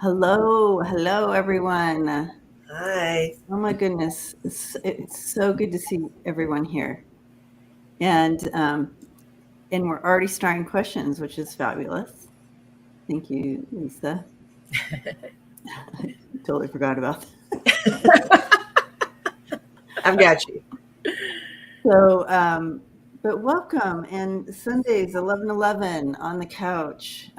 Hello, everyone. Hi. Oh my goodness, it's so good to see everyone here, and we're already starting questions, which is fabulous. Thank you, Lisa. I totally forgot about that. I've got you. So, but welcome, and Sundays 11:11 on the couch.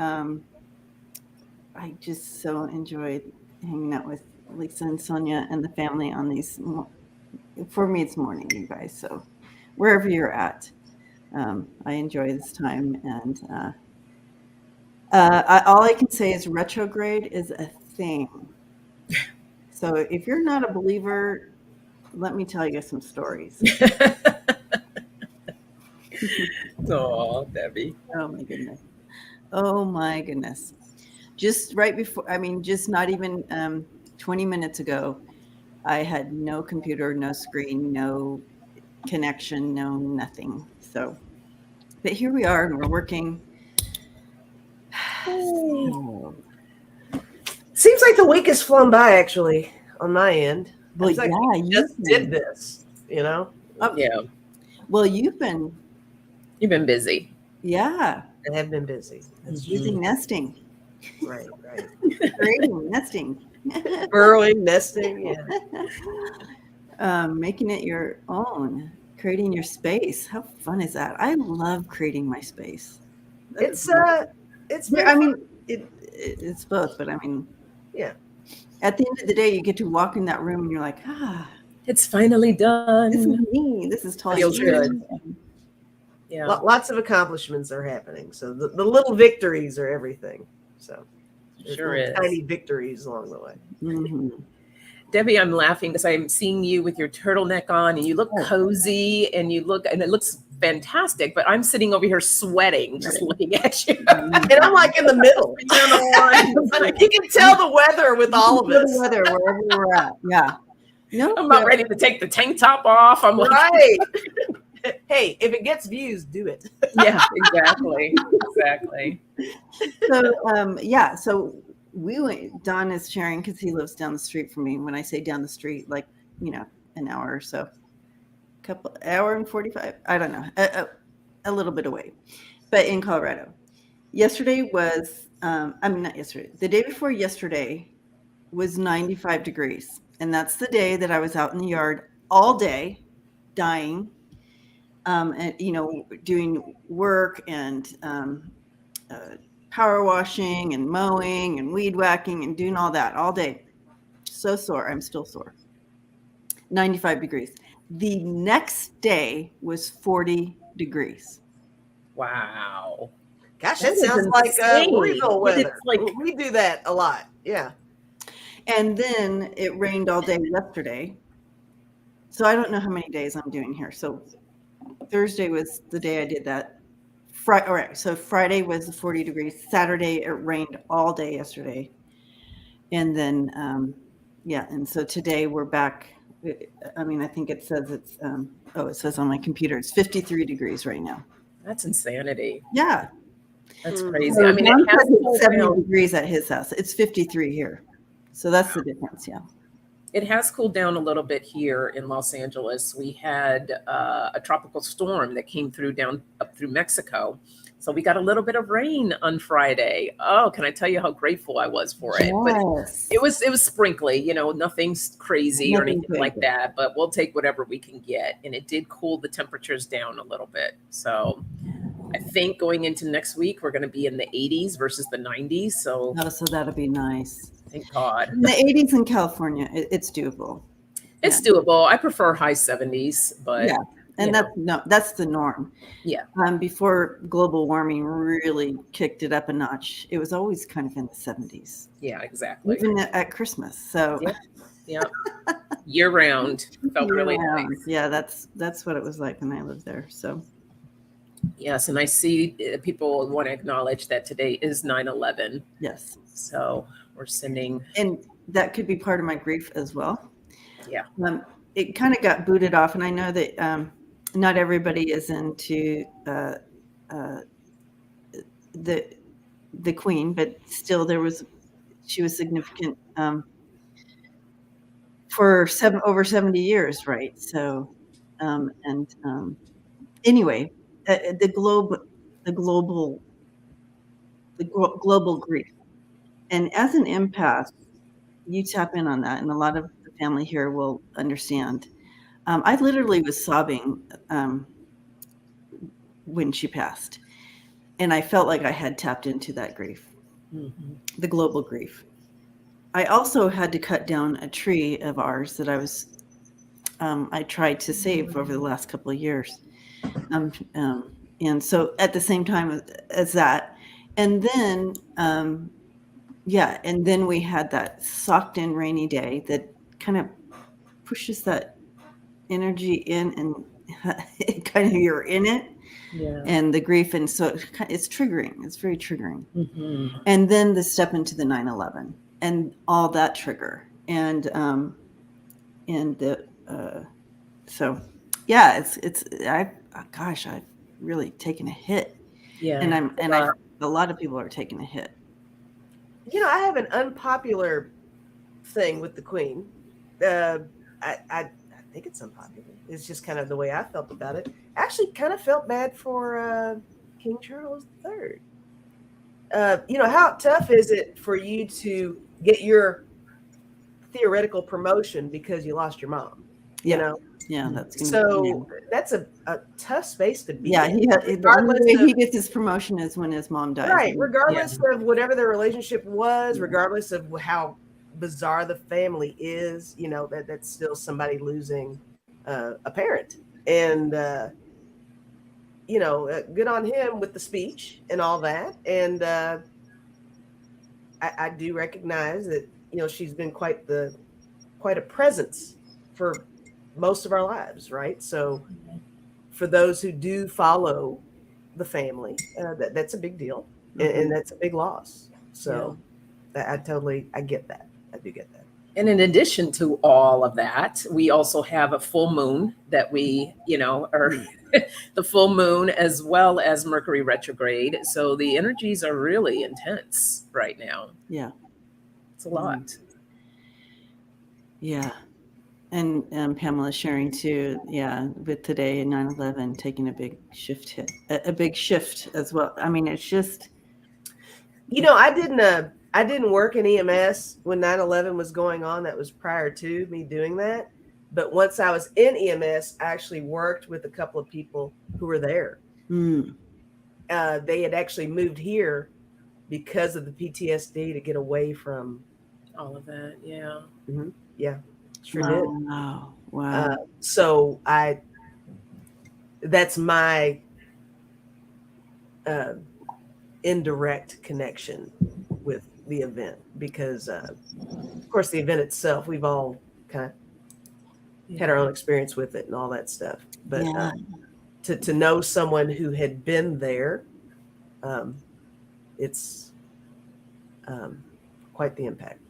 I just so enjoyed hanging out with Lisa and Sonja and the family on these. For me, it's morning, you guys. So wherever you're at, I enjoy this time. And all I can say is retrograde is a thing. So if you're not a believer, let me tell you some stories. Oh, Debbie. Oh my goodness. Oh my goodness. Just right before, just not even 20 minutes ago, I had no computer, no screen, no connection, no nothing. So, but here we are and we're working. So, Seems like the week has flown by, actually, on my end. well, It's like yeah, we just did this, you know? Yeah, Well, you've been busy. Yeah, I have been busy. That's busy true. nesting, Right. creating, nesting, Burrowing, nesting, yeah. making it your own, creating your space. How fun is that? I love creating my space. It's Yeah, been I fun. mean, it's both, but I mean, Yeah. at the end of the day, you get to walk in that room and you're like, It's finally done. this is me. This is totally Feels good. Yeah. Yeah. Lots of accomplishments are happening. So the little victories are everything. So Sure is. tiny victories along the way. Mm-hmm. Debbie, I'm laughing because I'm seeing you with your turtleneck on and you look cozy and it looks fantastic, but I'm sitting over here sweating just looking at you. And I'm like in the middle. You can tell the weather with all of us. The weather wherever we're at. Yeah. No, I'm about ready to take the tank top off. I'm like, right. Hey, if it gets views, do it. Yeah, exactly. So we went, Don is sharing because he lives down the street from me. When I say down the street, like, an hour or so, hour and 45, I don't know, a little bit away, but in Colorado. Yesterday was, not yesterday, the day before yesterday was 95 degrees. And that's the day that I was out in the yard all day, dying, and, doing work and power washing and mowing and weed whacking and doing all that all day. So sore. I'm still sore. 95 degrees. The next day was 40 degrees. Wow. Gosh, that sounds like Louisville weather. We do that a lot. Yeah. And then it rained all day yesterday. So I don't know how many days I'm doing here. So Thursday was the day I did that. All right. So Friday was 40 degrees. Saturday, it rained all day yesterday. And then, and so today we're back. I think it says it's, it says on my computer, it's 53 degrees right now. That's insanity. Yeah. That's crazy. So it has 70 degrees at his house. It's 53 here. So that's the difference. Yeah. It has cooled down a little bit here in Los Angeles. We had a tropical storm that came up through Mexico. So we got a little bit of rain on Friday. Oh, can I tell you how grateful I was for it? Yes. But it was sprinkly, nothing's crazy or anything like that, but we'll take whatever we can get. And it did cool the temperatures down a little bit. So I think going into next week, we're going to be in the 80s versus the 90s. So that'll be nice. Thank God. In the 80s in California, it's doable. It's doable. I prefer high 70s, but yeah, and that's the norm. Yeah. Before global warming really kicked it up a notch, it was always kind of in the 70s. Yeah, exactly. Even at Christmas. So yeah. Year round. Felt really nice. Yeah, that's what it was like when I lived there. So yes, and I see people want to acknowledge that today is 9/11. Yes. So we're sending, and that could be part of my grief as well. Yeah. It kind of got booted off, and I know that not everybody is into the the queen, but still she was significant for over 70 years, right? So, anyway, the global grief. And as an empath, you tap in on that, and a lot of the family here will understand. I literally was sobbing when she passed, and I felt like I had tapped into that grief, the global grief. I also had to cut down a tree of ours that I tried to save over the last couple of years. And so at the same time as that, and then, and then we had that socked in rainy day that kind of pushes that energy in, and kind of you're in it, and the grief. And so it's triggering. It's very triggering. And then the step into the 9/11 and all that trigger. And so yeah, I've really taken a hit. Yeah. And a lot of people are taking a hit. You know, I have an unpopular thing with the Queen. I think it's unpopular. It's just kind of the way I felt about it. Actually, kind of felt bad for King Charles III. You know, how tough is it for you to get your theoretical promotion because you lost your mom? You know? Yeah, that's a tough space to be in. The only way he gets his promotion is when his mom dies. Right, regardless of whatever their relationship was, regardless of how bizarre the family is, you know, that's still somebody losing a parent. And, you know, good on him with the speech and all that. And I do recognize that, you know, she's been quite a presence for most of our lives, right? So for those who do follow the family, that's a big deal, and that's a big loss. So I get that. I do get that. And in addition to all of that, we also have a full moon that we, you know, are the full moon as well as Mercury retrograde. So the energies are really intense right now. Yeah. It's a lot. Yeah. And Pamela's sharing too, with today and 9/11 taking a big shift as well. I mean, it's just, you know, I didn't work in EMS when 9/11 was going on. That was prior to me doing that. But once I was in EMS, I actually worked with a couple of people who were there. They had actually moved here because of the PTSD to get away from all of that. Yeah. Mm-hmm. Yeah. Sure did. Wow. So that's my indirect connection with the event, because of course the event itself, we've all kind of had our own experience with it and all that stuff. But to know someone who had been there, it's quite the impact.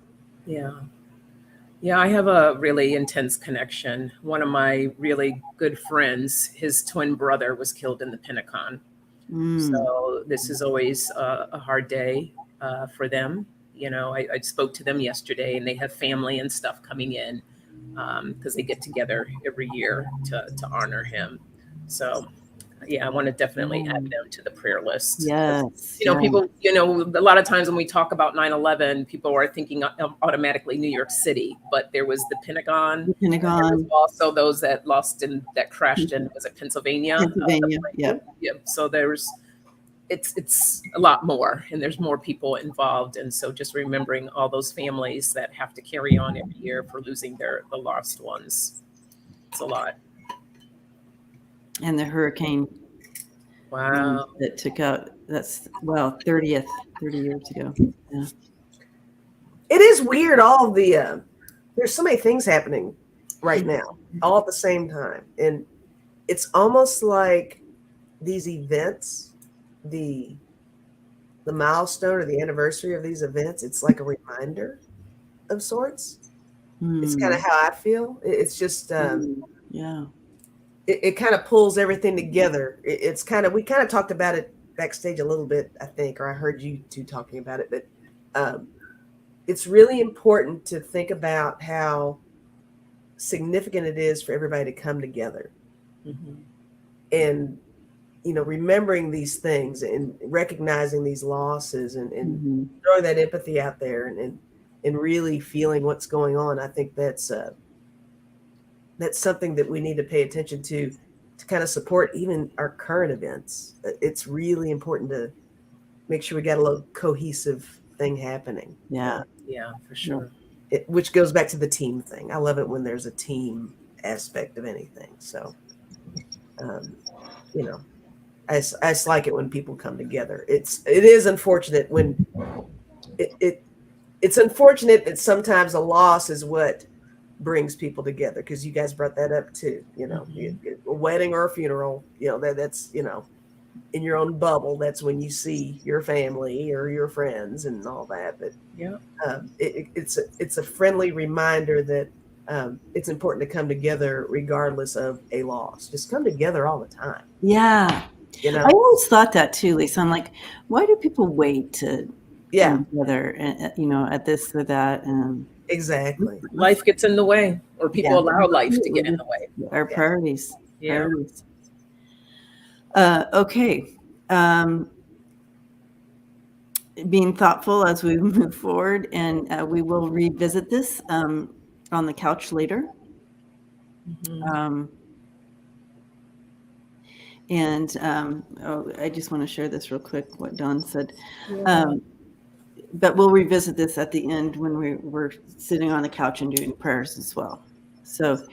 Yeah, I have a really intense connection. One of my really good friends, his twin brother was killed in the Pentagon. So this is always a hard day for them. You know, I spoke to them yesterday, and they have family and stuff coming in because they get together every year to honor him. So I want to definitely add them to the prayer list. Yes. You know, people, you know, a lot of times when we talk about 9/11, people are thinking automatically New York City, but there was the Pentagon. There was also those that crashed in, was it Pennsylvania? Yeah. So it's a lot more, and there's more people involved. And so just remembering all those families that have to carry on every year for losing the lost ones. It's a lot. And the hurricane. Wow. That took out, 30 years ago. Yeah. It is weird. All the, there's so many things happening right now, all at the same time. And it's almost like these events, the milestone or the anniversary of these events, it's like a reminder of sorts. It's kind of how I feel. It's just, it kind of pulls everything together. We kind of talked about it backstage a little bit, I think, or I heard you two talking about it, but it's really important to think about how significant it is for everybody to come together. Mm-hmm. And, remembering these things and recognizing these losses and throwing that empathy out there and really feeling what's going on. I think that's something that we need to pay attention to kind of support even our current events. It's really important to make sure we got a little cohesive thing happening. Yeah. Yeah, for sure. Which goes back to the team thing. I love it when there's a team aspect of anything. So, I just like it when people come together. It is unfortunate when it's unfortunate that sometimes a loss is what brings people together, because you guys brought that up too. A wedding or a funeral, that's in your own bubble, that's when you see your family or your friends and all that. But it's a friendly reminder that it's important to come together regardless of a loss. Just come together all the time. Yeah. I always thought that too, Lisa. I'm like, why do people wait to come together and, at this or that? And exactly. Life gets in the way, or people allow life to get in the way. Our priorities. Yeah. Okay. Being thoughtful as we move forward, and we will revisit this on the couch later. Mm-hmm. I just want to share this real quick, what Dawn said. But we'll revisit this at the end when we're sitting on the couch and doing prayers as well. So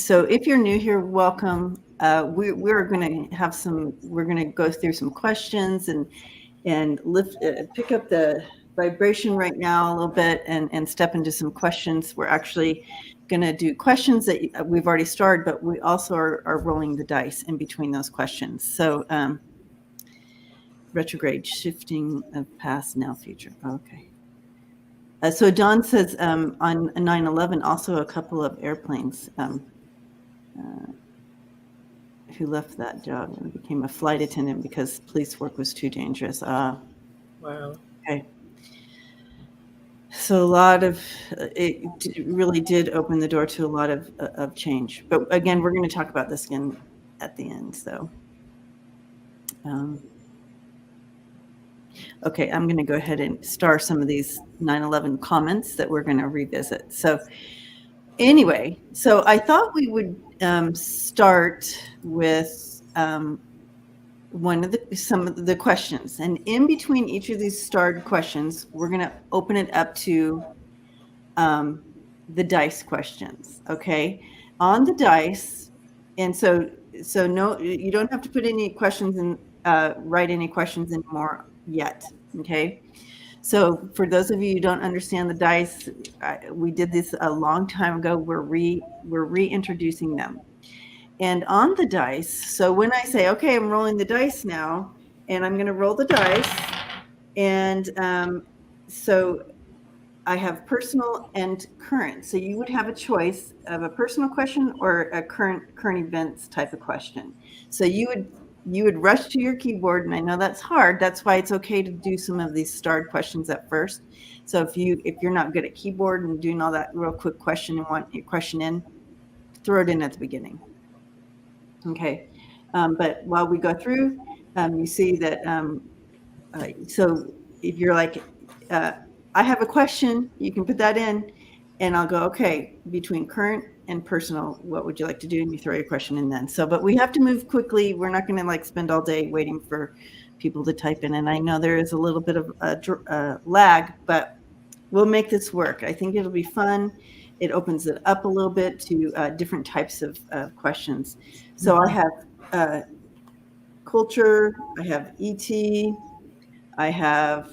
if you're new here, welcome. We're going to go through some questions and pick up the vibration right now a little bit and step into some questions. We're actually going to do questions that we've already started, but we also are rolling the dice in between those questions. So retrograde, shifting of past, now, future. Okay. So Dawn says on 9/11, also a couple of airplanes who left that job and became a flight attendant because police work was too dangerous. Wow. Okay. So a lot of it really did open the door to a lot of change. But again, we're going to talk about this again at the end. So, okay, I'm going to go ahead and star some of these 9/11 comments that we're going to revisit. So anyway, so I thought we would start with some of the questions, and in between each of these starred questions, we're going to open it up to the dice questions. Okay, on the dice, and so no, you don't have to put any questions in, write any questions anymore yet. Okay, so for those of you who don't understand the dice, we did this a long time ago. We're reintroducing them. And on the dice, so when I say, okay, I'm rolling the dice now, and I'm going to roll the dice, and so I have personal and current. So you would have a choice of a personal question or a current events type of question. So you would rush to your keyboard, and I know that's hard. That's why it's okay to do some of these starred questions at first. So if you're not good at keyboard and doing all that real quick question and want your question in, throw it in at the beginning. Okay, but while we go through, you see that, so if you're like, I have a question, you can put that in, and I'll go, okay, between current and personal, what would you like to do? And you throw your question in then. So, but we have to move quickly. We're not going to spend all day waiting for people to type in. And I know there is a little bit of a lag, but we'll make this work. I think it'll be fun. It opens it up a little bit to different types of questions. So I have culture, I have ET, I have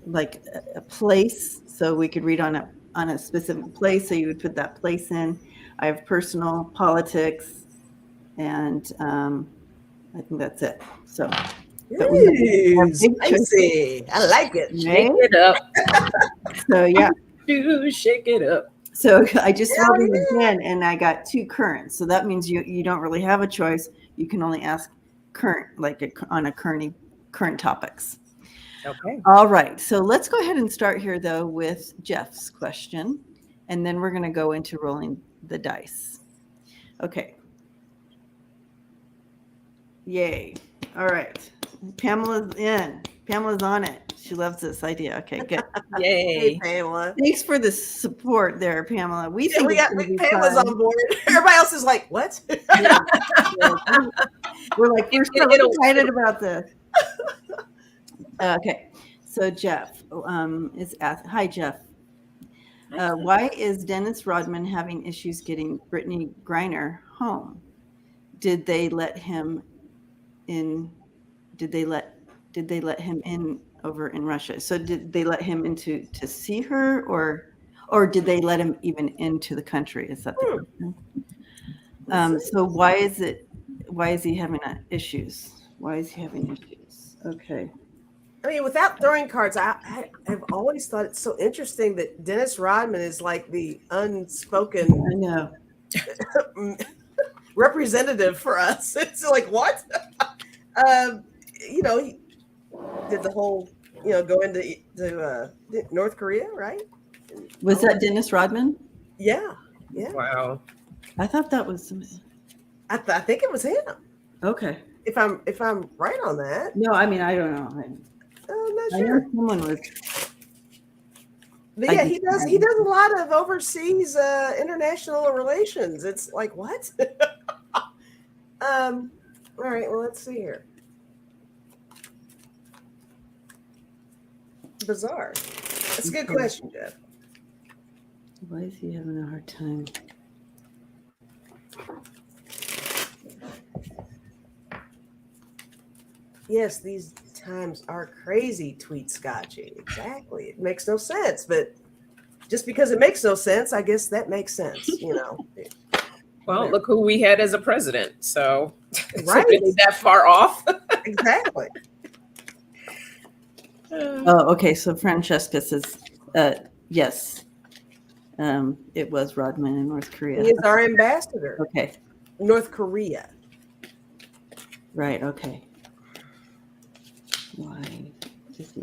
like a place. So we could read on a specific place. So you would put that place in. I have personal, politics, and I think that's it. So. Spicy. I like it. Shake it up. So yeah. Shake it up. So I just rolled it again, and I got 2 currents. So that means you don't really have a choice. You can only ask on a current topics. Okay. All right. So let's go ahead and start here though with Jeff's question, and then we're going to go into rolling the dice. Okay. Yay. All right. Pamela's in. Pamela's on it. She loves this idea. Okay, good. Yay. Hey, Pamela. Thanks for the support there, Pamela. We think Pamela's on board. Everybody else is like, what? Yeah. We're like, we're so excited about this. Okay. So Jeff is asked, hi, Jeff. Why is Dennis Rodman having issues getting Brittany Griner home? Did they let him in? Did they let him in over in Russia? So did they let him into to see her, or did they let him even into the country? Is that the question? So why is he having issues? Why is he having issues? Okay. I mean, without throwing cards, I've always thought it's so interesting that Dennis Rodman is like the unspoken I know. representative for us. It's like, what? He did the whole, go into North Korea, right? Was that Dennis Rodman? Yeah. Wow. I thought that was. I think it was him. Okay. If I'm right on that. No, I mean I don't know. I'm not I sure. know someone was. But yeah, he does a lot of overseas international relations. It's like, what? All right, well, let's see here. Bizarre. That's a good question, Jeff. Why is he having a hard time? Yes, these times are crazy, tweet Scotchy. Exactly. It makes no sense, but just because it makes no sense, I guess that makes sense, Well, look who we had as a president. So, right. Really that far off. Exactly. Oh, okay. So Francesca says, yes, it was Rodman in North Korea. He is our ambassador. Okay. North Korea. Right. Okay. Why?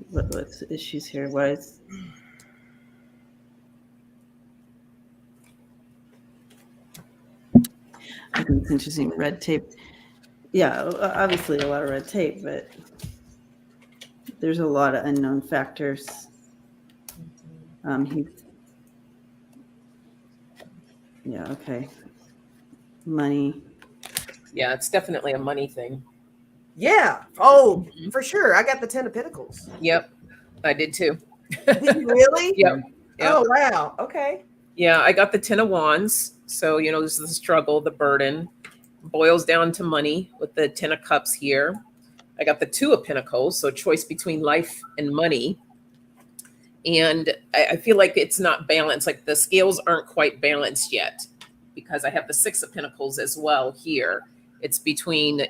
What's the issues here? Why is? I think it's interesting. Red tape. Yeah, obviously a lot of red tape, but there's a lot of unknown factors. Yeah. Okay. Money. Yeah, it's definitely a money thing. Yeah. Oh, for sure. I got the 10 of Pentacles. Yep. I did too. Did you really? Yep. Oh, wow. Okay. Yeah, I got the 10 of Wands. So, this is the struggle, the burden. Boils down to money with the 10 of Cups here. I got the 2 of Pentacles, so choice between life and money. And I feel like it's not balanced. Like the scales aren't quite balanced yet because I have the 6 of Pentacles as well here. It's between,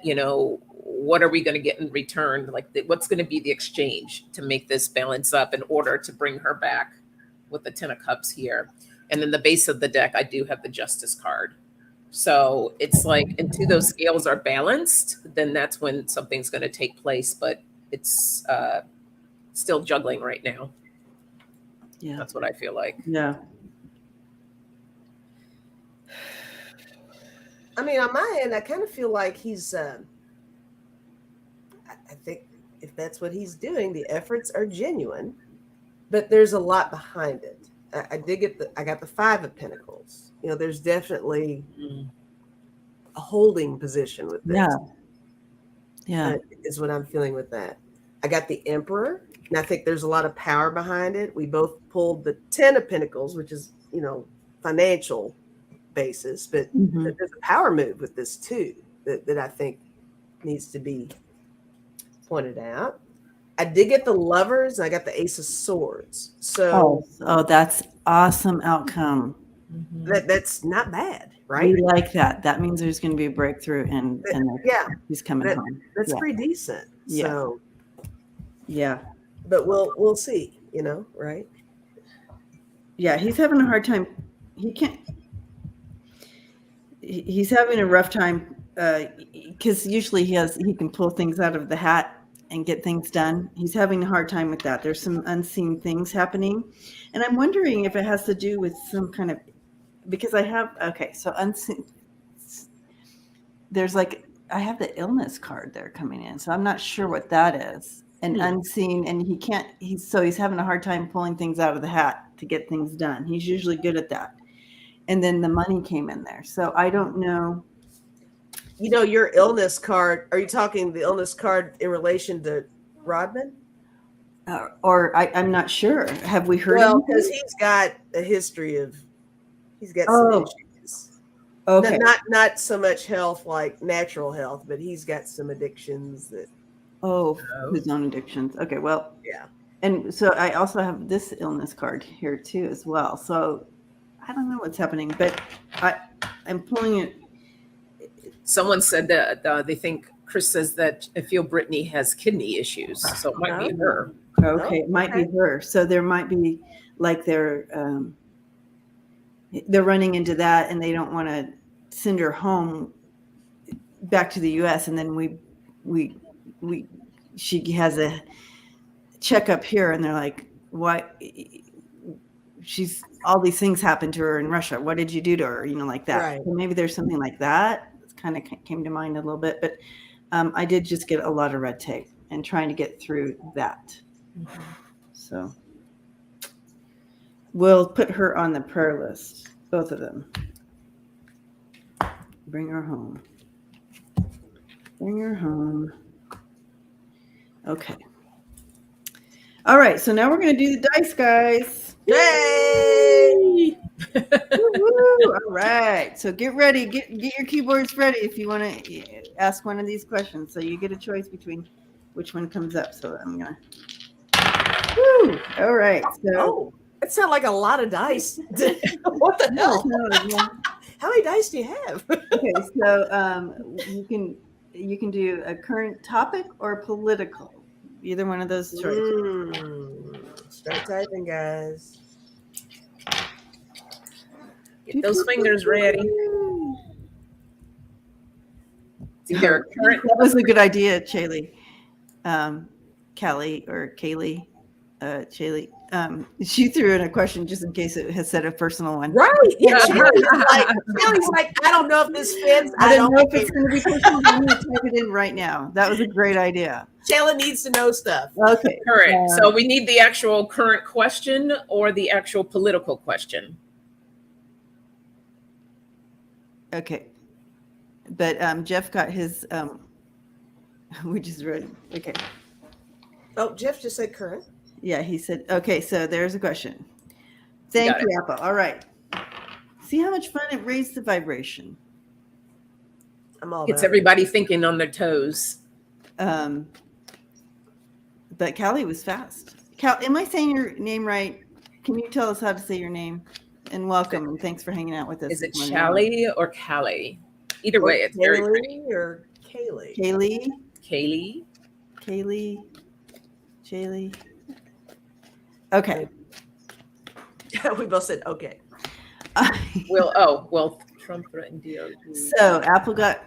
what are we going to get in return? Like what's going to be the exchange to make this balance up in order to bring her back with the 10 of Cups here. And then the base of the deck, I do have the Justice card. So it's like until those scales are balanced, then that's when something's going to take place. But it's still juggling right now. Yeah. That's what I feel like. Yeah. I mean, on my end, I kind of feel like he's, I think if that's what he's doing, the efforts are genuine, but there's a lot behind it. I got the 5 of Pentacles. There's definitely a holding position with this. Yeah. Is what I'm feeling with that. I got the Emperor, and I think there's a lot of power behind it. We both pulled the 10 of Pentacles, which is, financial basis, but there's a power move with this too that I think needs to be pointed out. I did get the Lovers, and I got the Ace of Swords. So that's awesome outcome. That's not bad, right? We like that. That means there's going to be a breakthrough, and he's coming home. That's pretty decent. Yeah. So yeah, but we'll see. Right? Yeah, he's having a hard time. He's having a rough time because usually he can pull things out of the hat and get things done. He's having a hard time with that. There's some unseen things happening, and I'm wondering if it has to do with some kind of, because I have, okay, so unseen, there's like, I have the illness card there coming in, so I'm not sure what that is. And unseen, and he's having a hard time pulling things out of the hat to get things done. He's usually good at that. And then the money came in there, so I don't know. You know, your illness card, are you talking the illness card in relation to Rodman? I'm not sure. Have we heard? Well, because he's got a history of, he's got some issues. Okay. Not so much health like natural health, but he's got some addictions that. His own addictions. Okay, well. Yeah. And so I also have this illness card here too as well. So I don't know what's happening, but I'm pulling it. Someone said that they think, Chris says that I feel Brittany has kidney issues, so it might be her. Okay, it might be her. So there might be like they're running into that, and they don't want to send her home back to the U.S. And then she has a checkup here, and they're like, "Why? She's all these things happened to her in Russia. What did you do to her? You know, like that." Right. So maybe there's something like that. Kind of came to mind a little bit, but I did just get a lot of red tape and trying to get through that. Mm-hmm. So we'll put her on the prayer list, both of them. Bring her home. Bring her home. Okay. All right, so now we're going to do the dice, guys. Yay! All right, so get ready, get your keyboards ready if you want to ask one of these questions. So you get a choice between which one comes up. So I'm gonna. All right. So that sounds like a lot of dice. What the hell? No. How many dice do you have? Okay, so you can do a current topic or political. Either one of those choices. Start typing, guys. Get those fingers ready. That was a good idea, Shaylee. Callie or Kaylee. Shaylee. She threw in a question just in case it has said a personal one. Right. Yeah. Shaylee's like, I don't know if this fits. I don't know if it's going to be personal. I'm going to type it in right now. That was a great idea. Shayla needs to know stuff. Okay. Correct. So we need the actual current question or the actual political question. Okay. But Jeff got his, we just read. Okay. Oh, Jeff just said current. Yeah, he said, okay, so there's a question. Thank you, Apple. All right. See how much fun it raised the vibration. It's everybody thinking on their toes. But Callie was fast. Cal, am I saying your name right? Can you tell us how to say your name? And welcome, and thanks for hanging out with us. Is it Chally or Callie? Either way, it's very pretty. Or Kaylee? Kaylee. Shaylee. Okay. We both said okay. Trump threatened DOJ. So Apple got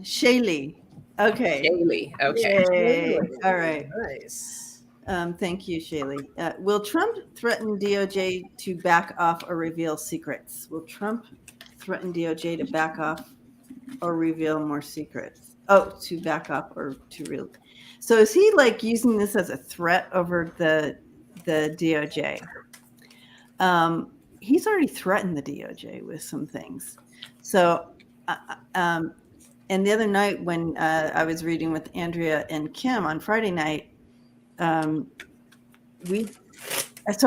Shaylee. Okay. Shaylee. Okay. Yay. All right. Nice. Thank you, Shaylee. Will Trump threaten DOJ to back off or reveal secrets? Will Trump threaten DOJ to back off or reveal more secrets? Oh, to back off or to real. So is he like using this as a threat over the DOJ? He's already threatened the DOJ with some things. So, and the other night when I was reading with Andrea and Kim on Friday night, so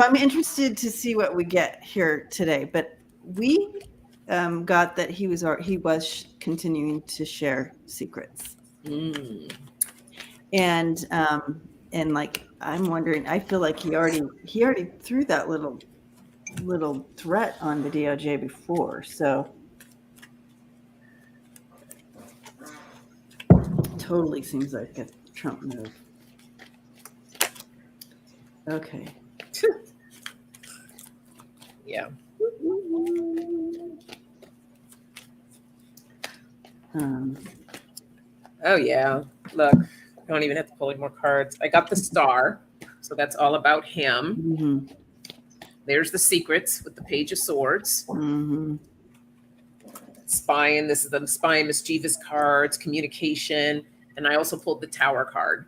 I'm interested to see what we get here today. But we got that he was continuing to share secrets. And like I'm wondering, I feel like he already threw that little threat on the DOJ before, so totally seems like a Trump move. Okay. Yeah. Oh yeah. Look, I don't even have to pull any more cards. I got the star, so that's all about him. Mm-hmm. There's the secrets with the Page of Swords. Mm-hmm. Spying. This is the spying, mischievous cards, communication, and I also pulled the Tower card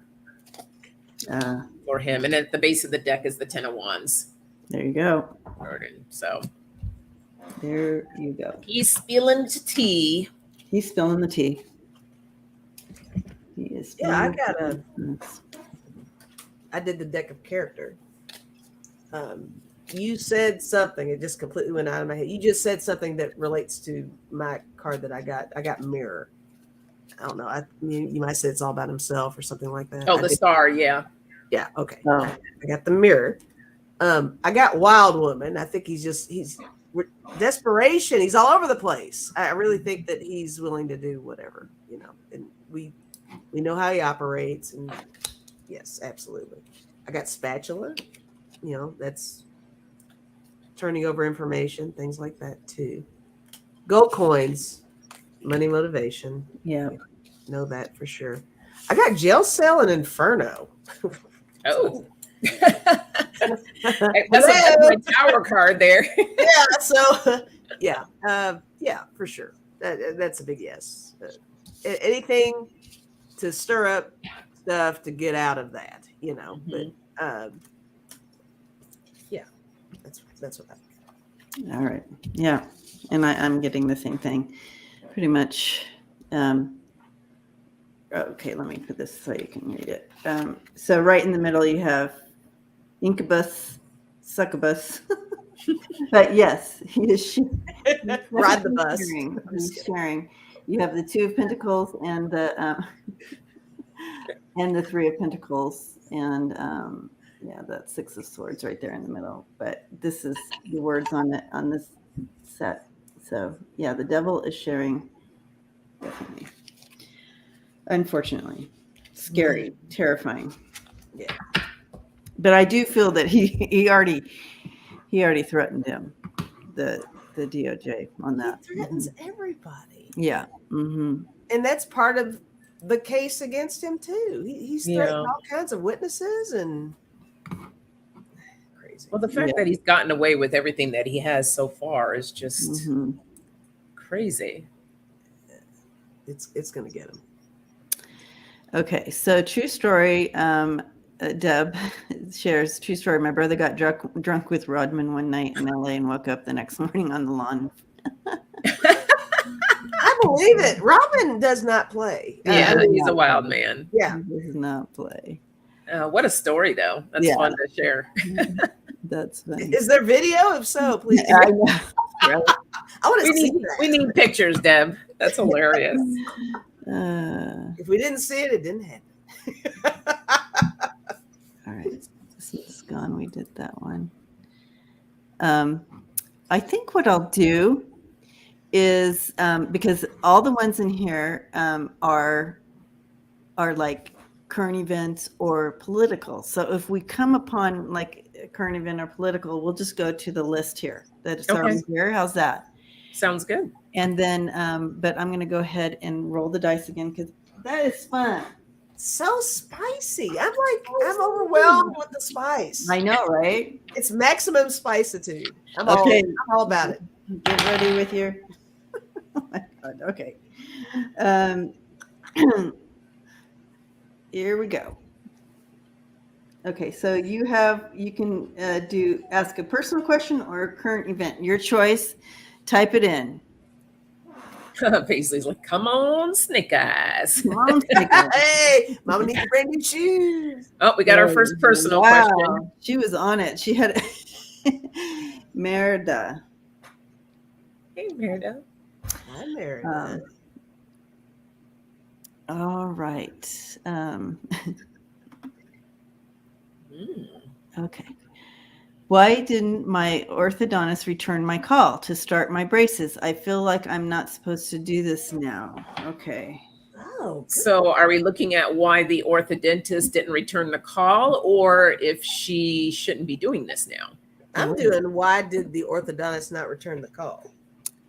for him. And at the base of the deck is the Ten of Wands. There you go. So there you go. He's spilling the tea. He's spilling the tea. He is. Yeah, I did the deck of character. You said something, it just completely went out of my head. You just said something that relates to my card that I got. I got mirror. I don't know. You might say it's all about himself or something like that. Oh, the star, yeah. Yeah, okay. Oh. I got the mirror. I got wild woman. I think he's desperation. He's all over the place. I really think that he's willing to do whatever, and we know how he operates. And yes, absolutely. I got spatula. That's turning over information, things like that too. Gold coins, money motivation. Yeah. Know that for sure. I got jail cell and inferno. Oh. That's my Tower card there. Yeah. So yeah, for sure. That's a big yes. Anything to stir up stuff to get out of that, Mm-hmm. But yeah, that's what I. All right. Yeah. And I'm getting the same thing pretty much. Okay, let me put this so you can read it. So right in the middle, you have incubus, succubus. But yes, he is Ride the bus. He's sharing. You have the Two of Pentacles and the Three of Pentacles, and that Six of Swords right there in the middle. But this is the words on this set. So yeah, the devil is sharing. Definitely. Unfortunately, scary, terrifying. Yeah. But I do feel that he already threatened him, the DOJ on that. He threatens everybody. Yeah. Mm-hmm. And that's part of the case against him too. He's threatened all kinds of witnesses and crazy. Well, the fact that he's gotten away with everything that he has so far is just crazy. It's gonna get him. Okay, so true story. Deb shares true story. My brother got drunk with Rodman one night in LA and woke up the next morning on the lawn. I believe it. Rodman does not play. Yeah, he's a wild man. Yeah, he does not play. What a story, though. That's fun to share. That's funny. Is there video? If so, please. I know. Right? I want to see that. We need pictures, Deb. That's hilarious. If we didn't see it, it didn't happen. All right, this is gone. We did that one. I think what I'll do is because all the ones in here are like current events or political. So if we come upon like a current event or political, we'll just go to the list here. That's already here. How's that? Sounds good. And then, but I'm going to go ahead and roll the dice again because that is fun. So spicy. I'm overwhelmed with the spice. I know, right? It's maximum spicitude. I'm all about it. Get ready with your. Oh my God. Okay. Here we go. Okay, so you can ask a personal question or a current event. Your choice. Type it in. Paisley's like, come on, Snake Eyes. Come on, Snake Eyes. Hey, Mama needs brand new shoes. Oh, we got our first personal question. She was on it. She had Merida. Hey, Merida. Hi, Merida. All right. Okay. Why didn't my orthodontist return my call to start my braces? I feel like I'm not supposed to do this now. Okay. Oh, so are we looking at why the orthodontist didn't return the call, or if she shouldn't be doing this now? I'm doing why did the orthodontist not return the call?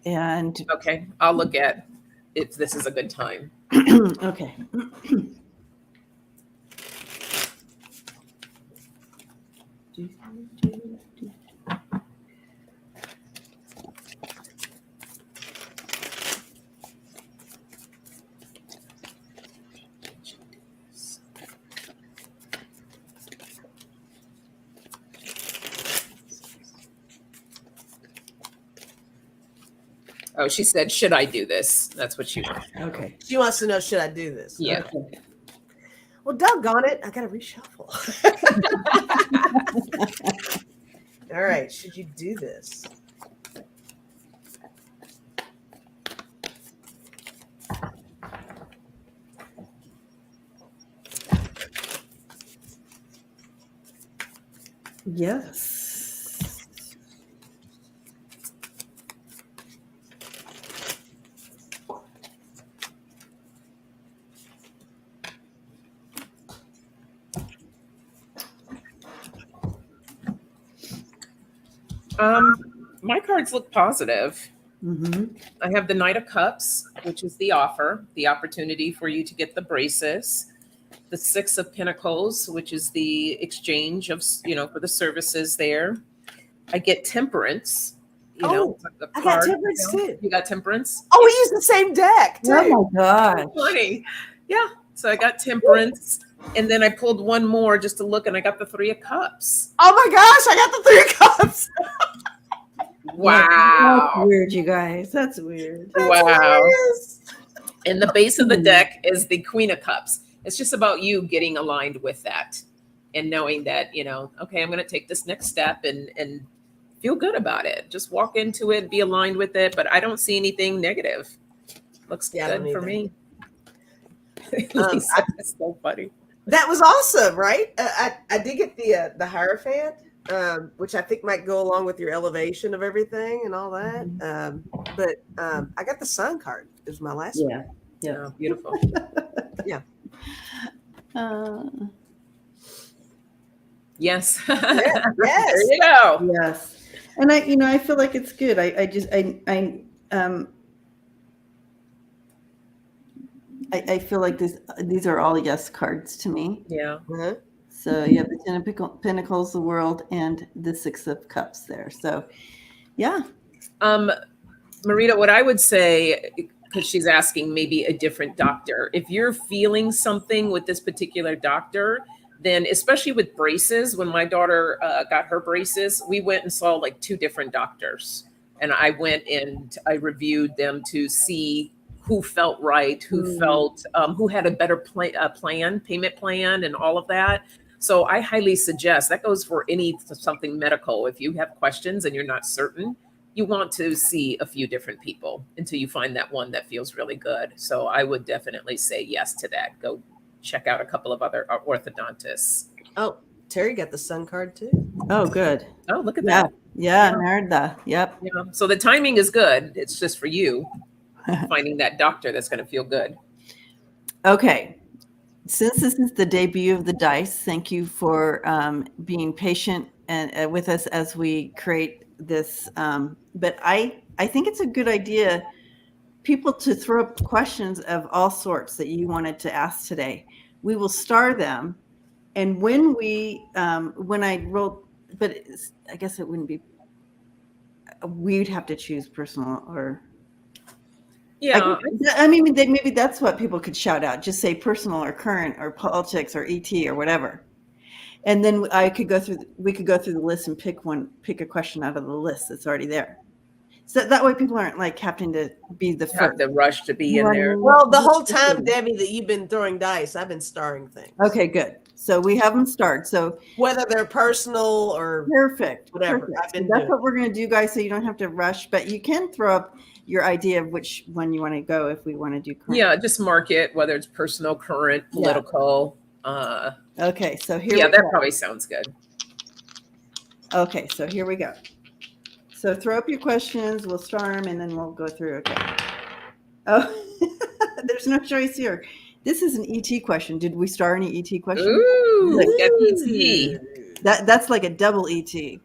And okay, I'll look at if this is a good time. Okay. Oh, she said, should I do this? That's what she wants. Okay. She wants to know, should I do this? Yeah. Okay. Well, doggone it, I gotta reshuffle. All right, should you do this? Yes. My cards look positive. Mm-hmm. I have the Knight of Cups, which is the offer, the opportunity for you to get the braces. The Six of Pentacles, which is the exchange of, for the services there. I get Temperance. The I got card, Temperance too. You got Temperance? Oh, we use the same deck too. Oh my gosh. Funny. Yeah. So I got Temperance. And then I pulled one more just to look, and I got the Three of Cups. Oh my gosh, I got the Three of Cups. Wow. That's weird, you guys. That's weird. That's Wow. hilarious. And the base of the deck is the Queen of Cups. It's just about you getting aligned with that and knowing that, okay, I'm going to take this next step and feel good about it. Just walk into it, be aligned with it. But I don't see anything negative. Looks good for me. That's so funny. That was awesome, right? I did get the Hierophant, which I think might go along with your elevation of everything and all that. But I got the Sun card. It was my last one. Yeah, beautiful. Yeah. Yes. Yes. There you go. Yes. And I feel like it's good. I feel like these are all yes cards to me. Yeah. Uh-huh. So you have the Ten of Pentacles, the World, and the Six of Cups there. So, yeah. Marita, what I would say, because she's asking maybe a different doctor, if you're feeling something with this particular doctor, then especially with braces, when my daughter got her braces, we went and saw like 2 different doctors. And I went and I reviewed them to see who felt right, who felt, who had a better payment plan and all of that. So I highly suggest that goes for something medical. If you have questions and you're not certain, you want to see a few different people until you find that one that feels really good. So I would definitely say yes to that. Go check out a couple of other orthodontists. Oh, Terry got the Sun card too. Oh, good. Oh, look at that. Yeah, Merida. Yep. Yeah. So the timing is good. It's just for you finding that doctor that's going to feel good. Okay. Since this is the debut of the dice, thank you for being patient and with us as we create this. But I think it's a good idea, people, to throw up questions of all sorts that you wanted to ask today. We will star them, and when I roll, but I guess it wouldn't be. We'd have to choose personal or. Yeah. Maybe that's what people could shout out. Just say personal or current or politics or ET or whatever. And then we could go through the list and pick a question out of the list that's already there. So that way people aren't like having to be the first. Have the rush to be in there. Well, the whole time, Debbie, that you've been throwing dice, I've been starring things. Okay, good. So we have them start. So whether they're personal or perfect, whatever. Perfect. That's what we're going to do, guys. So you don't have to rush, but you can throw up your idea of which one you want to go if we want to do current. Yeah, just mark it, whether it's personal, current, political. Okay, so here. Yeah, that probably sounds good. Okay, so here we go. So throw up your questions. We'll star them, and then we'll go through. Okay. Oh, there's no choice here. This is an ET question. Did we star any ET question? Ooh, ET. That's like a double ET.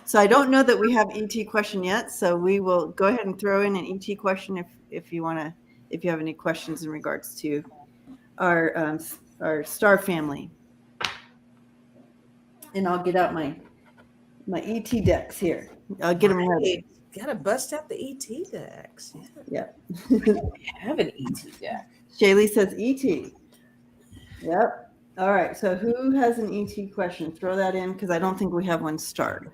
So I don't know that we have ET question yet. So we will go ahead and throw in an ET question if you want to. if you have any questions in regards to our star family. And I'll get out my ET decks here. I'll get them ready. Gotta bust out the ET decks. Yeah. Have an ET deck. Shaylee says ET. Yep. All right. So who has an ET question? Throw that in because I don't think we have one starred.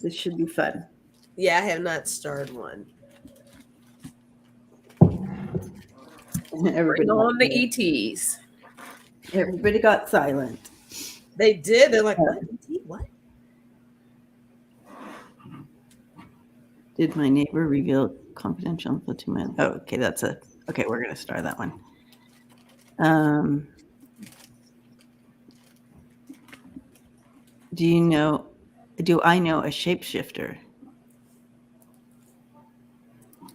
This should be fun. Yeah, I have not starred one. Bring on the ETs. Everybody got silent. They did. They're like, what? ET? What? Did my neighbor reveal confidential info to men? Oh, okay. Okay. We're going to start that one. Do I know a shapeshifter?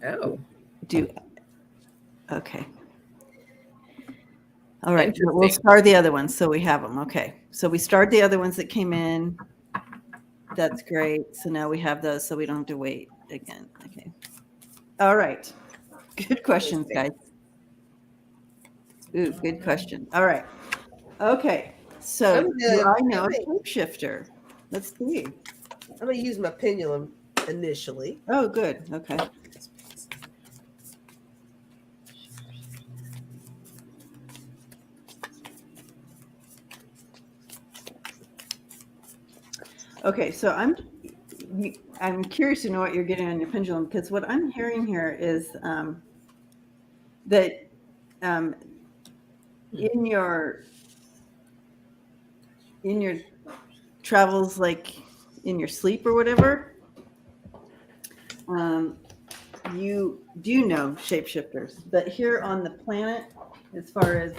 Oh. Okay. All right. We'll start the other ones so we have them. Okay. So we starred the other ones that came in. That's great. So now we have those so we don't have to wait again. Okay. All right. Good questions, guys. Ooh, good question. All right. Okay. So do I know a shapeshifter? Let's see. I'm going to use my pendulum initially. Oh, good. Okay. Okay, so I'm curious to know what you're getting on your pendulum because what I'm hearing here is that in your travels, like in your sleep or whatever, you do know shapeshifters, but here on the planet, as far as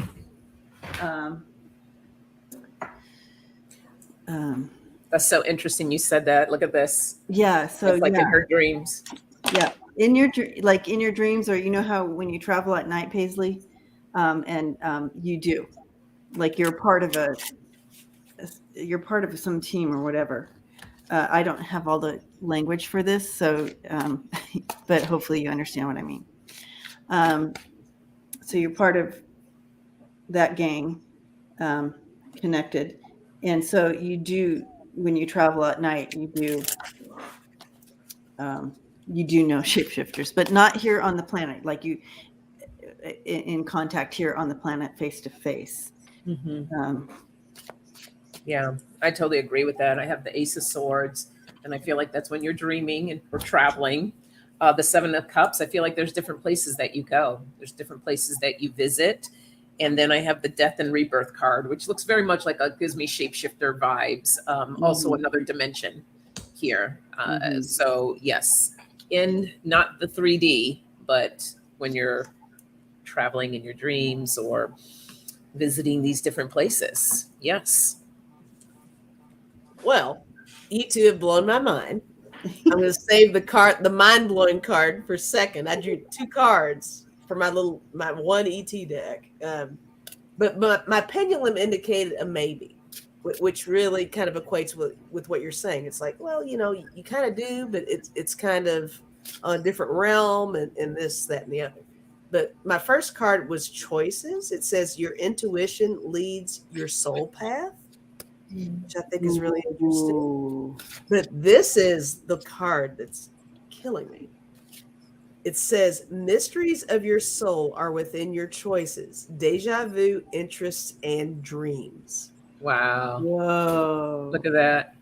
that's so interesting. You said that. Look at this. Yeah. So it's like in her dreams. Yeah. In your dreams, or you know how when you travel at night, Paisley, and you do, like you're part of some team or whatever. I don't have all the language for this, so but hopefully you understand what I mean. So you're part of that gang, connected, and so you do. When you travel at night, you do know shapeshifters, but not here on the planet, like you in contact here on the planet face to face. Yeah, I totally agree with that. I have the Ace of Swords, and I feel like that's when you're dreaming and we're traveling. The Seven of Cups, I feel like there's different places that you go. There's different places that you visit. And then I have the Death and Rebirth card, which looks very much like gives me shapeshifter vibes. Also another dimension here. So yes, in not the 3D, but when you're traveling in your dreams or visiting these different places. Yes. Well, you two have blown my mind. I'm going to save the mind-blowing card for a second. I drew 2 cards for my one ET deck. But my pendulum indicated a maybe, which really kind of equates with what you're saying. It's like, well, you kind of do, but it's kind of a different realm and this, that, and the other. But my first card was choices. It says your intuition leads your soul path, which I think is really interesting. But this is the card that's killing me. It says, mysteries of your soul are within your choices, deja vu, interests, and dreams. Wow. Whoa. Look at that.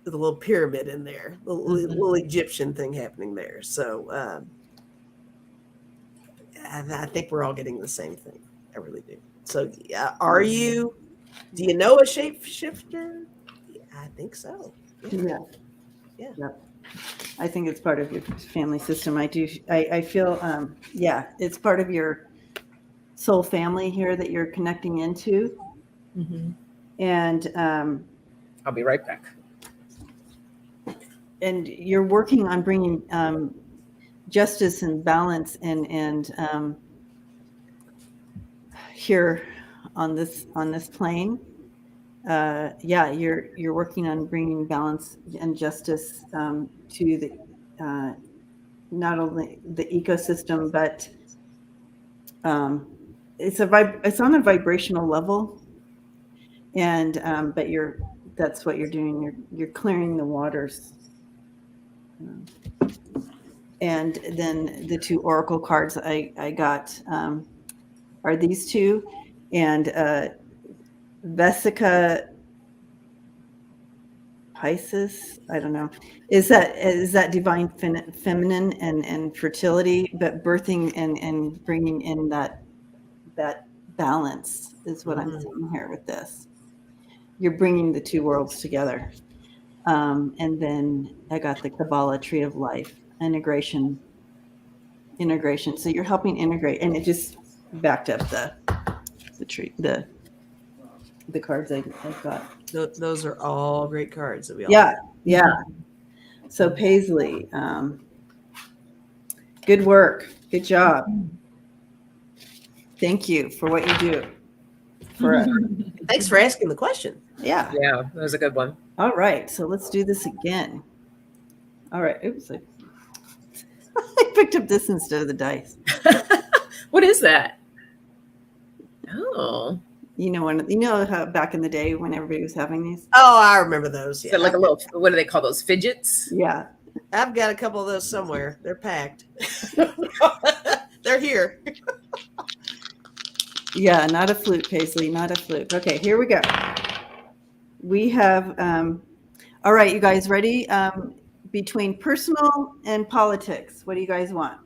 With a little pyramid in there, a little Egyptian thing happening there. So I think we're all getting the same thing. I really do. So do you know a shapeshifter? Yeah, I think so. Yeah. I think it's part of your family system. I feel, it's part of your soul family here that you're connecting into. And I'll be right back. And you're working on bringing justice and balance and here on this plane. You're working on bringing balance and justice to not only the ecosystem, but it's on a vibrational level, and but that's what you're doing. You're clearing the waters. And then the two oracle cards I got are these two, and Vesica Pisces. I don't know. Is that divine feminine and fertility, but birthing and bringing in that balance is what I'm seeing here with this. You're bringing the two worlds together. And then I got the Kabbalah Tree of Life, integration. So you're helping integrate, and it just backed up the tree, the cards I got. Those are all great cards that we all Yeah. So Paisley, good work. Good job. Thank you for what you do for us. Thanks for asking the question. Yeah. Yeah, that was a good one. All right. So let's do this again. All right. Oops. I picked up this instead of the dice. What is that? Oh. You know how back in the day when everybody was having these? Oh, I remember those. Yeah. Like a little, what do they call those? Fidgets? Yeah. I've got a couple of those somewhere. They're packed. They're here. Yeah, not a flute, Paisley, not a flute. Okay, here we go. We have, all right, you guys ready? Between personal and politics, what do you guys want?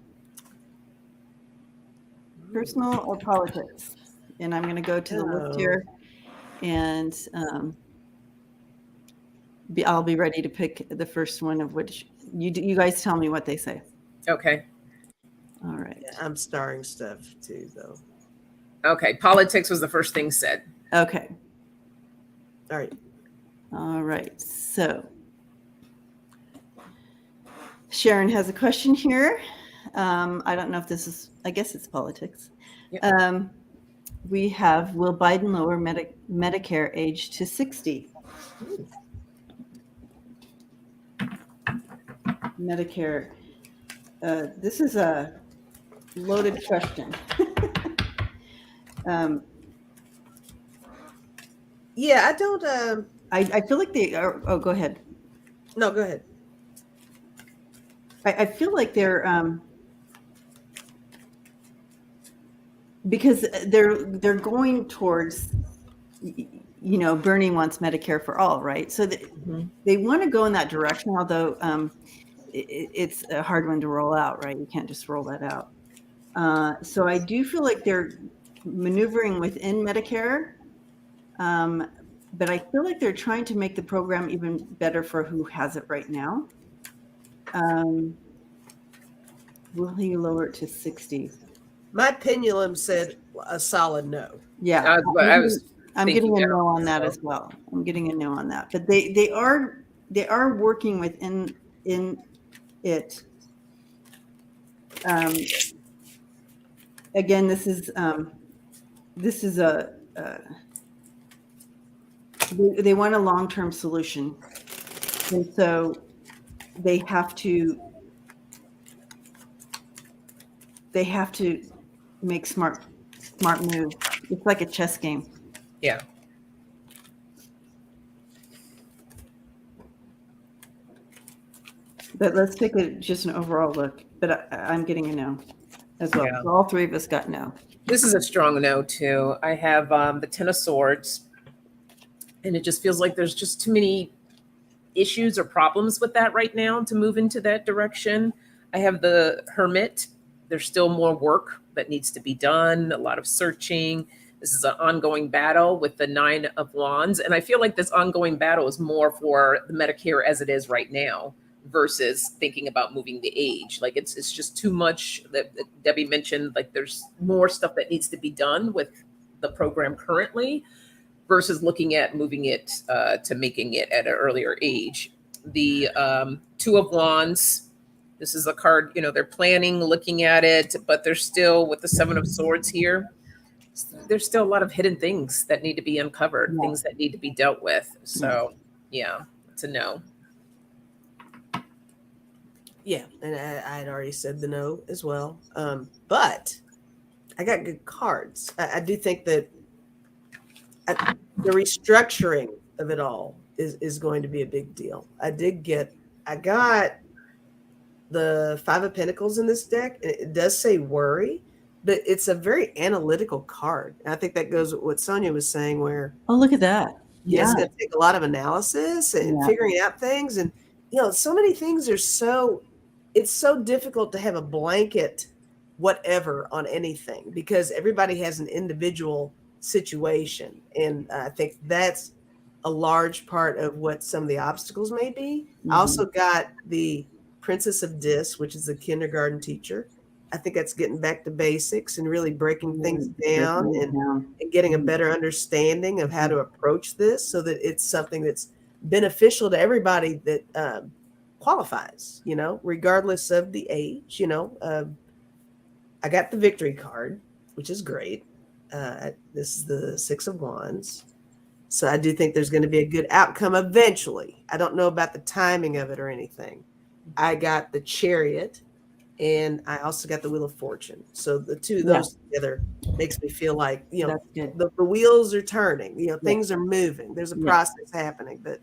Personal or politics? And I'm going to go to the list here, and I'll be ready to pick the first one of which you guys tell me what they say. Okay. All right. Yeah, I'm starring stuff too, though. Okay. Politics was the first thing said. Okay. All right. All right. So Sharon has a question here. I don't know if this is, I guess it's politics. Yep. We have, will Biden lower Medicare age to 60? Medicare. This is a loaded question. Yeah, I don't. I feel like they are. Oh, go ahead. No, go ahead. I feel like they're because they're going towards, Bernie wants Medicare for all, right? So they want to go in that direction, although it's a hard one to roll out, right? You can't just roll that out. So I do feel like they're maneuvering within Medicare, but I feel like they're trying to make the program even better for who has it right now. Will he lower it to 60? My pendulum said a solid no. Yeah, I'm getting a no on that so. as well. I'm getting a no on that. But they are working within it. Again, this is a they want a long-term solution, and so they have to make smart moves. It's like a chess game. Yeah. But let's take just an overall look. But I'm getting a no as well. Yeah. So all three of us got no. This is a strong no too. I have the Ten of Swords, and it just feels like there's just too many issues or problems with that right now to move into that direction. I have the Hermit. There's still more work that needs to be done, a lot of searching. This is an ongoing battle with the Nine of Wands. And I feel like this ongoing battle is more for the Medicare as it is right now versus thinking about moving the age. Like it's just too much that Debbie mentioned, like there's more stuff that needs to be done with the program currently versus looking at moving it to making it at an earlier age. The Two of Wands, this is a card, they're planning, looking at it, but there's still, with the Seven of Swords here, there's still a lot of hidden things that need to be uncovered, things that need to be dealt with. So, yeah, it's a no. Yeah, and I had already said the no as well. But I got good cards. I do think that the restructuring of it all is going to be a big deal. I got the Five of Pentacles in this deck, and it does say worry, but it's a very analytical card. And I think that goes with what Sonja was saying, where Oh, look at that. yeah, it's going to take a lot of analysis and figuring out things. And, so many things are it's so difficult to have a blanket whatever on anything because everybody has an individual situation. And I think that's a large part of what some of the obstacles may be. I also got the Princess of Dis, which is a kindergarten teacher. I think that's getting back to basics and really breaking things down and getting a better understanding of how to approach this so that it's something that's beneficial to everybody that qualifies, regardless of the age. I got the Victory card, which is great. This is the Six of Wands. So I do think there's going to be a good outcome eventually. I don't know about the timing of it or anything. I got the Chariot, and I also got the Wheel of Fortune. So the two of those together makes me feel like, the wheels are turning, things are moving. There's a process happening, but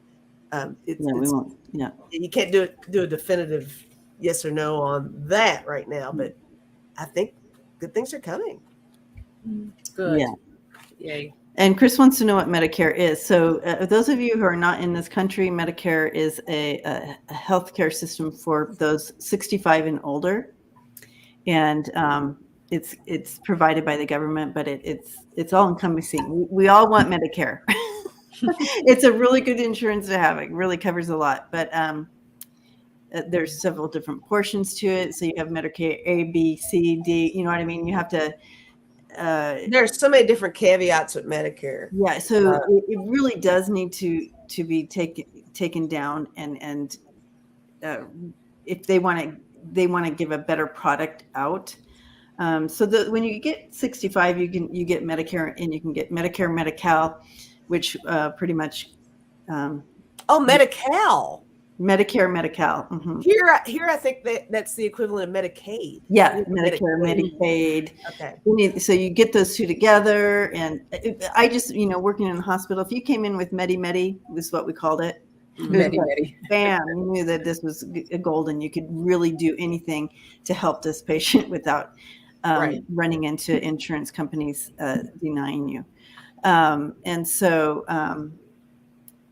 you can't do a definitive yes or no on that right now, but I think good things are coming. Good. Yeah. Yay. And Chris wants to know what Medicare is. So those of you who are not in this country, Medicare is a healthcare system for those 65 and older. And it's provided by the government, but it's all encompassing. We all want Medicare. It's a really good insurance to have. It really covers a lot. But there's several different portions to it. So you have Medicare A, B, C, D. You know what I mean? You have to... there's so many different caveats with Medicare. Yeah, so it really does need to be taken down, and if they want to give a better product out. So when you get 65, you get Medicare, and you can get Medicare Medi-Cal, which pretty much. Medi-Cal. Medicare Medi-Cal. Mm-hmm. Here, I think that's the equivalent of Medicaid. Yeah, Medicare, Medicaid. Okay. So you get those two together, and I just, working in a hospital, if you came in with Medi was what we called it. Medi. Bam, you knew that this was golden. You could really do anything to help this patient without running into insurance companies denying you. And so,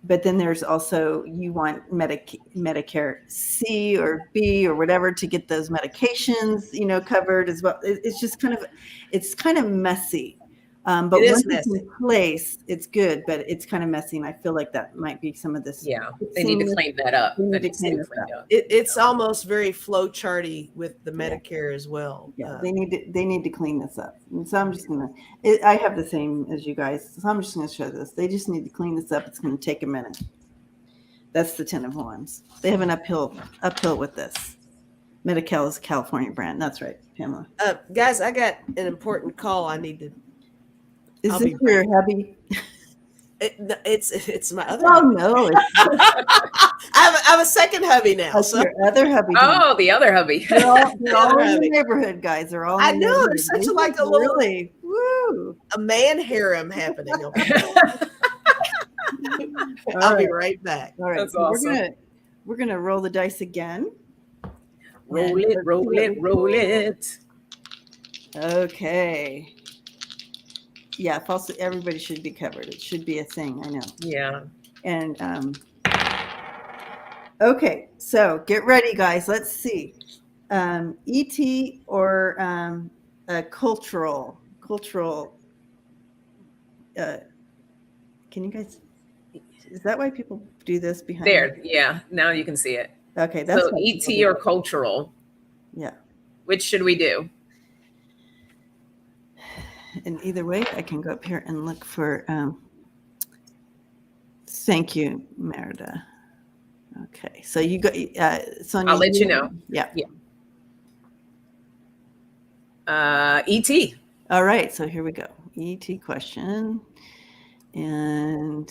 but then there's also, you want Medicare C or B or whatever to get those medications, covered as well. It's just kind of messy. But once it's in place, it's good, but it's kind of messy. And I feel like that might be some of this. Yeah, they need to clean that up. It's almost very flowcharty with the Medicare as well. Yeah, they need to clean this up. And so I'm just I have the same as you guys. So I'm just going to show this. They just need to clean this up. It's going to take a minute. That's the 10 of Wands. They have an uphill with this. Medi-Cal is a California brand. That's right, Pamela. Guys, I got an important call I need to. Is this your hubby? It's my other. Oh no! I have a second hubby now. That's your other hubby. Oh, the other hubby. They're all in the neighborhood, guys. They're all. I know. There's such a little a man harem happening. I'll be right back. All right, that's so awesome. We're gonna roll the dice again. Roll it. Okay. Yeah, everybody should be covered. It should be a thing. I know. Yeah. And okay, so get ready, guys. Let's see. ET or cultural. Can you guys? Is that why people do this behind? There. Yeah. Now you can see it. Okay, that's so ET or cultural. Yeah. Which should we do? And either way, I can go up here and look for. Thank you, Merida. Okay, so you go, Sonja. I'll let you know. Yeah. ET. All right, so here we go. ET question, and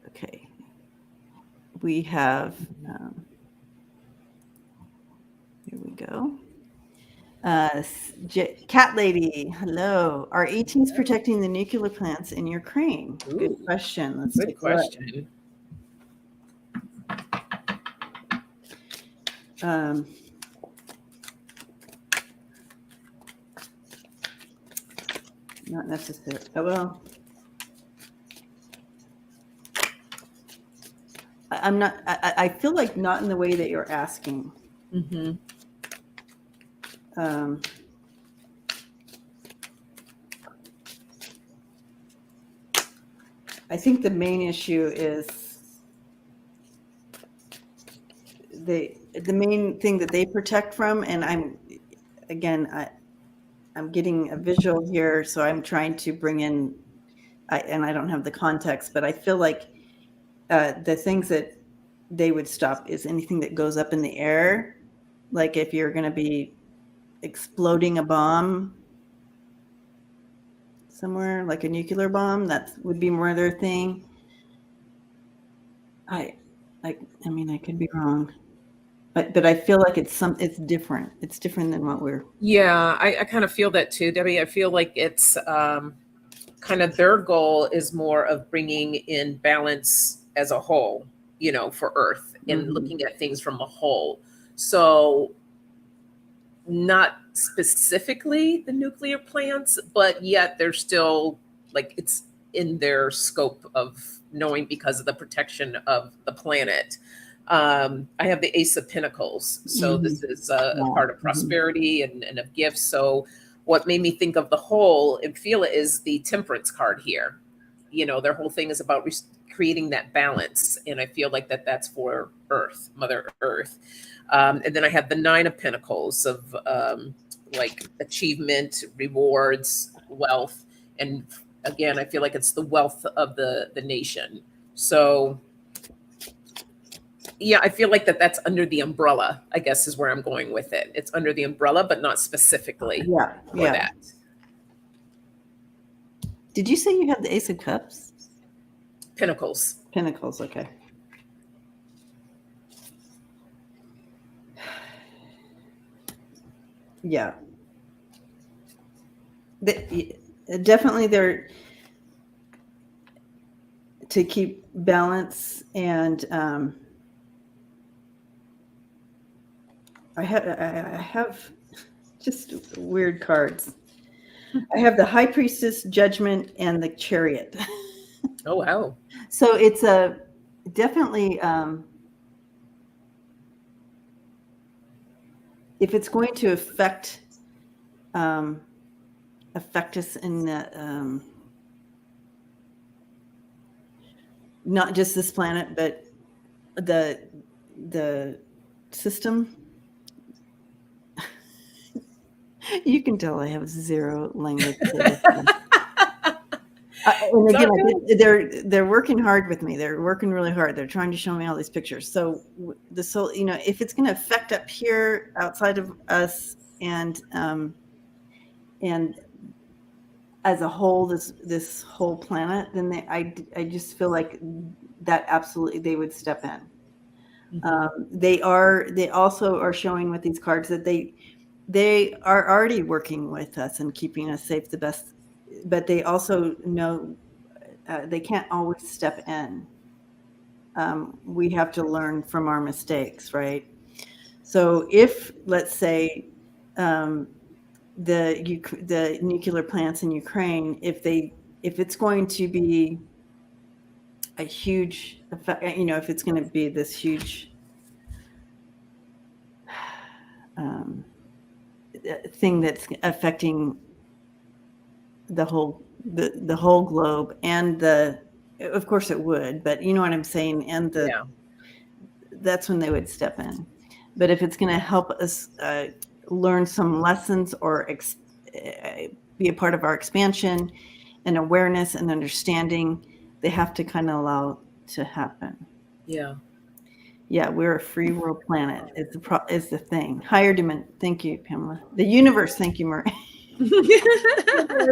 okay. we have, here we go. Cat Lady, hello. Are 18s protecting the nuclear plants in your crane? Good question. Let's Good question. Not necessary. Oh, well, I'm not. I feel like not in the way that you're asking. Mm-hmm. I think the main issue is the main thing that they protect from, and I'm getting a visual here, so I'm trying to bring in, and I don't have the context, but I feel like the things that they would stop is anything that goes up in the air, like if you're going to be exploding a bomb somewhere, like a nuclear bomb, that would be more their thing. I mean, I could be wrong, but I feel like it's different. It's different than what we're. Yeah, I kind of feel that too, Debbie. I feel like it's kind of their goal is more of bringing in balance as a whole, for Earth and looking at things from a whole. So not specifically the nuclear plants, but yet they're still like it's in their scope of knowing because of the protection of the planet. I have the Ace of Pentacles. So this is a part of prosperity and of gifts. So what made me think of the whole and feel it is the Temperance card here. Their whole thing is about creating that balance. And I feel like that's for Earth, Mother Earth. And then I have the Nine of Pentacles of like achievement, rewards, wealth. And again, I feel like it's the wealth of the nation. So yeah, I feel like that's under the umbrella, I guess is where I'm going with it. It's under the umbrella, but not specifically for that. Did you say you had the Ace of Cups? Pentacles. Pentacles, okay. Yeah. Definitely they're to keep balance, and I have just weird cards. I have the High Priestess, Judgment, and the Chariot. Oh, wow. So it's definitely if it's going to affect us in the not just this planet, but the system. You can tell I have zero language. And again, they're working hard with me. They're working really hard. They're trying to show me all these pictures. So the soul, if it's going to affect up here outside of us and as a whole, this whole planet, then I just feel like that absolutely they would step in. They also are showing with these cards that they are already working with us and keeping us safe the best, but they also know they can't always step in. We have to learn from our mistakes, right? So if, let's say, the nuclear plants in Ukraine, if it's going to be a huge effect, if it's going to be this huge thing that's affecting the whole globe, and of course it would, but you know what I'm saying, and that's when they would step in. But if it's going to help us learn some lessons or be a part of our expansion and awareness and understanding, they have to kind of allow to happen. Yeah, we're a free world planet. Is the thing. Higher dimension. Thank you, Pamela. The universe. Thank you, Marie. I'm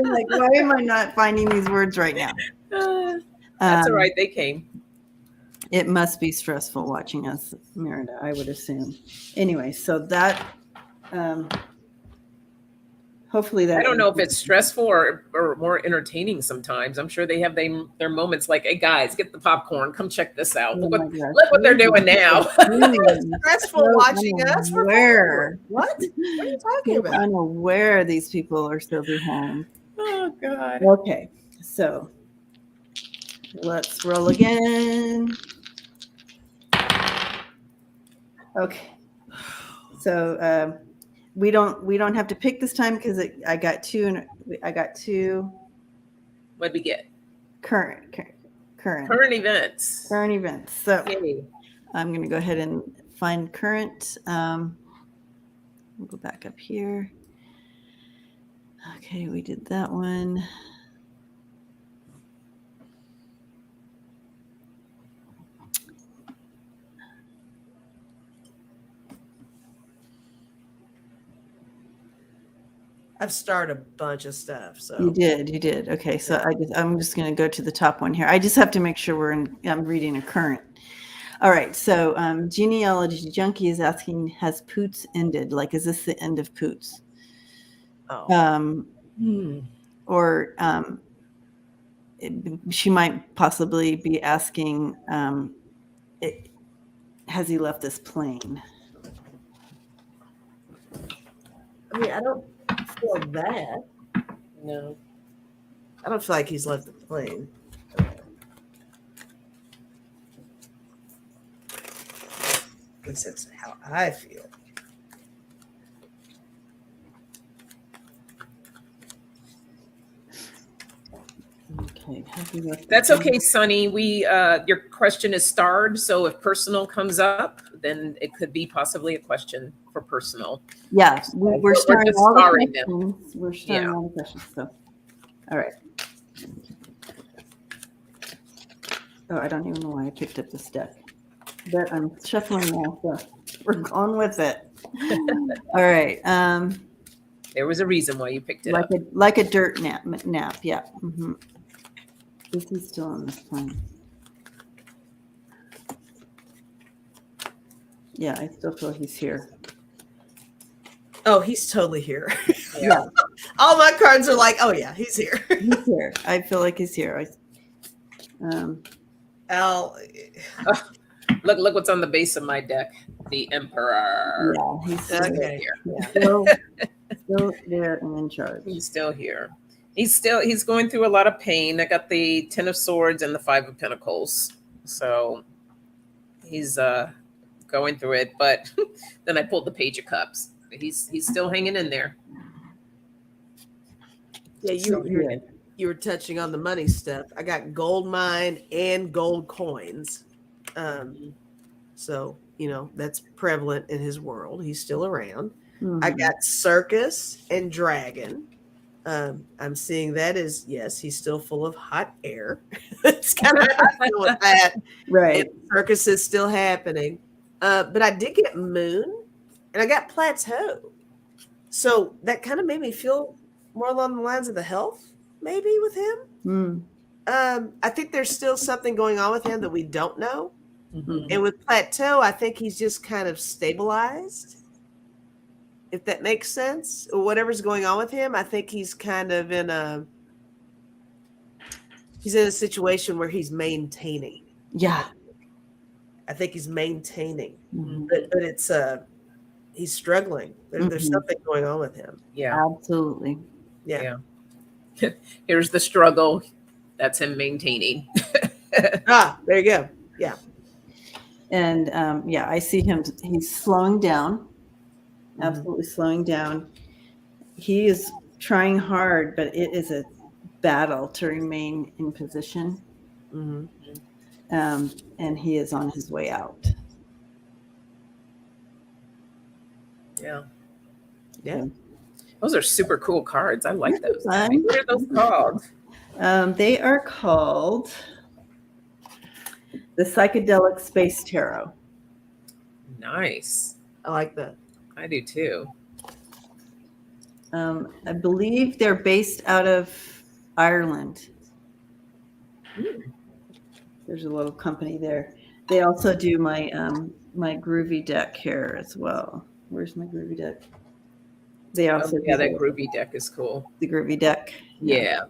like, why am I not finding these words right now? That's all right. They came. It must be stressful watching us, Merida, I would assume. Anyway, so that hopefully that I don't know if it's stressful or more entertaining sometimes. I'm sure they have their moments like, hey guys, get the popcorn, come check this out. Look what they're doing now. It's stressful watching us. Where? What? What are you talking about? Unaware these people are still behind. Oh God. Okay, so let's roll again. Okay, so we don't have to pick this time because I got two and I got two. What'd we get? Current events. Current events. So Yay. I'm going to go ahead and find current. We'll go back up here. Okay, we did that one. I've started a bunch of stuff. So You did. Okay, so I'm just going to go to the top one here. I just have to make sure I'm reading a current. All right, so Genealogy Junkie is asking, has Poots ended? Like, is this the end of Poots? Or she might possibly be asking, has he left this plane? I mean, I don't feel that. No. I don't feel like he's left the plane. At least that's how I feel. Okay, has he left the That's plane? okay, Sonny. Your question is starred, so if personal comes up, then it could be possibly a question for personal. Yeah, we're starting just all the starring questions. We're starting all the questions. So, all right. Oh, I don't even know why I picked up this deck, but I'm shuffling now, so we're going with it. All right. There was a reason why you picked it up. Like a dirt nap. Yeah. Mm-hmm. Is he still on this plane? Yeah, I still feel he's here. Oh, he's totally here. Yeah. All my cards are like, oh yeah, he's here. He's here. I feel like he's here. Al, Look what's on the base of my deck. The Emperor. Yeah, he's still okay. Here. Yeah. Still there and in charge. He's still here. He's going through a lot of pain. I got the 10 of Swords and the 5 of Pentacles. So he's going through it. But then I pulled the Page of Cups. He's still hanging in there. Yeah, you were touching on the money stuff. I got gold mine and gold coins. So, that's prevalent in his world. He's still around. Mm-hmm. I got circus and dragon. I'm seeing that as, yes, he's still full of hot air. It's kind of how I feel with that. Right. And circus is still happening. But I did get moon and I got plateau. So that kind of made me feel more along the lines of the health, maybe, with him. I think there's still something going on with him that we don't know. Mm-hmm. And with plateau, I think he's just kind of stabilized, if that makes sense. Or whatever's going on with him, I think he's kind of in a situation where he's maintaining. Yeah. I think he's maintaining. Mm-hmm. But it's he's struggling. There's something going on with him. Yeah. Absolutely. Yeah. Here's the struggle. That's him maintaining. There you go. Yeah. And I see him. He's slowing down. Absolutely slowing down. He is trying hard, but it is a battle to remain in position. Mm-hmm. And he is on his way out. Yeah. Yeah. Those are super cool cards. I like those. Fun. What are those called? They are called the Psychedelic Space Tarot. Nice. I like that. I do too. I believe they're based out of Ireland. There's a little company there. They also do my my groovy deck here as well. Where's my groovy deck? They also Yeah, do that groovy deck is cool. the groovy deck. Yeah.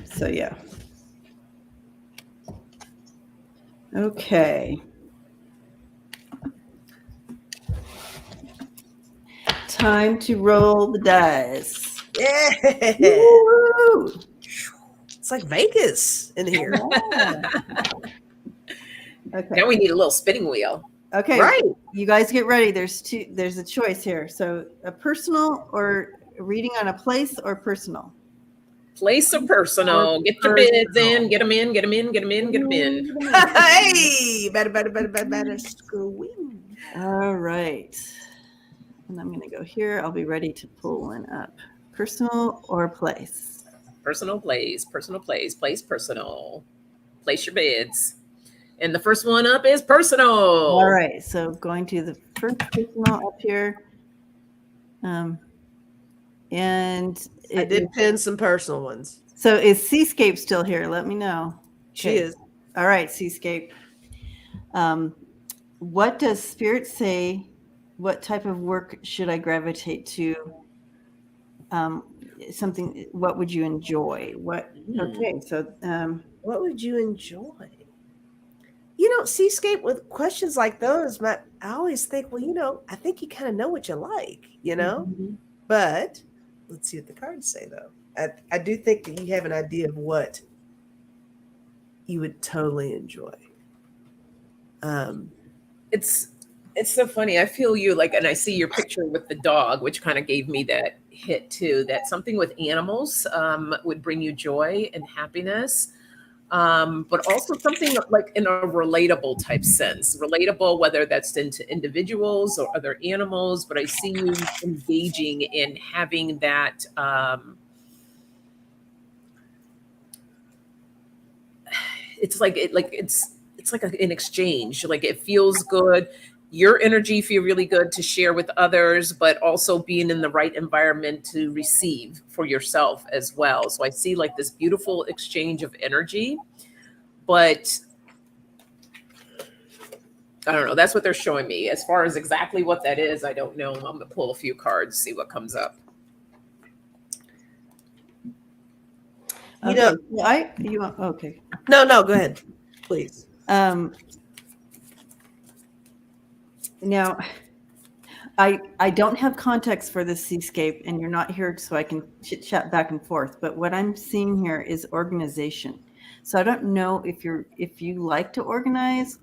So yeah. Okay. Time to roll the dice. Yeah. Woo! It's like Vegas in here. Yeah. Okay. Now we need a little spinning wheel. Okay. Right. You guys get ready. There's a choice here. So a personal or reading on a place or personal. Place or personal. Get your bids in. Get them in. Get them in. Get them in. Get them in. Hey, better squeeze. All right. And I'm going to go here. I'll be ready to pull one up. Personal or place? Personal place. Personal place. Place personal. Place your bids. And the first one up is personal. All right. So going to the first personal up here. And I did pin some personal ones. So is Seascape still here? Let me know. She is. All right, Seascape. What does Spirit say? What type of work should I gravitate to? Something. What would you enjoy? What? Okay, so what would you enjoy? You know, Seascape, with questions like those, I always think, well, I think you kind of know what you like, But let's see what the cards say, though. I do think that you have an idea of what you would totally enjoy. It's so funny. I feel you, and I see your picture with the dog, which kind of gave me that hit too, that something with animals would bring you joy and happiness. But also something like in a relatable type sense, relatable, whether that's into individuals or other animals, but I see you engaging in having that, it's like an exchange, like it feels good. Your energy feel really good to share with others, but also being in the right environment to receive for yourself as well. So I see like this beautiful exchange of energy, but I don't know. That's what they're showing me. As far as exactly what that is, I don't know. I'm going to pull a few cards, see what comes up. okay. No, go ahead, please. Now, I don't have context for this Seascape, and you're not here so I can chit chat back and forth. But what I'm seeing here is organization. So I don't know if you like to organize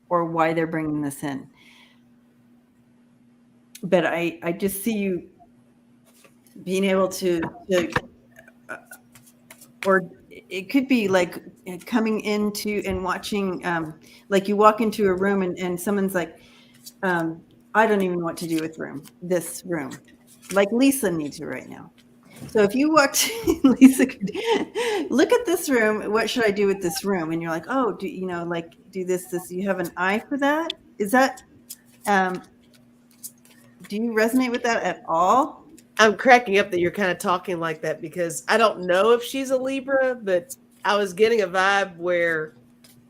or why they're bringing this in. But I just see you being able to or it could be like coming into and watching, like you walk into a room and someone's like, I don't even know what to do with this room. Like Lisa needs you right now. So if you walked, Lisa could look at this room. What should I do with this room? And you're like, oh, do this. You have an eye for that? Is that, do you resonate with that at all? I'm cracking up that you're kind of talking like that because I don't know if she's a Libra, but I was getting a vibe where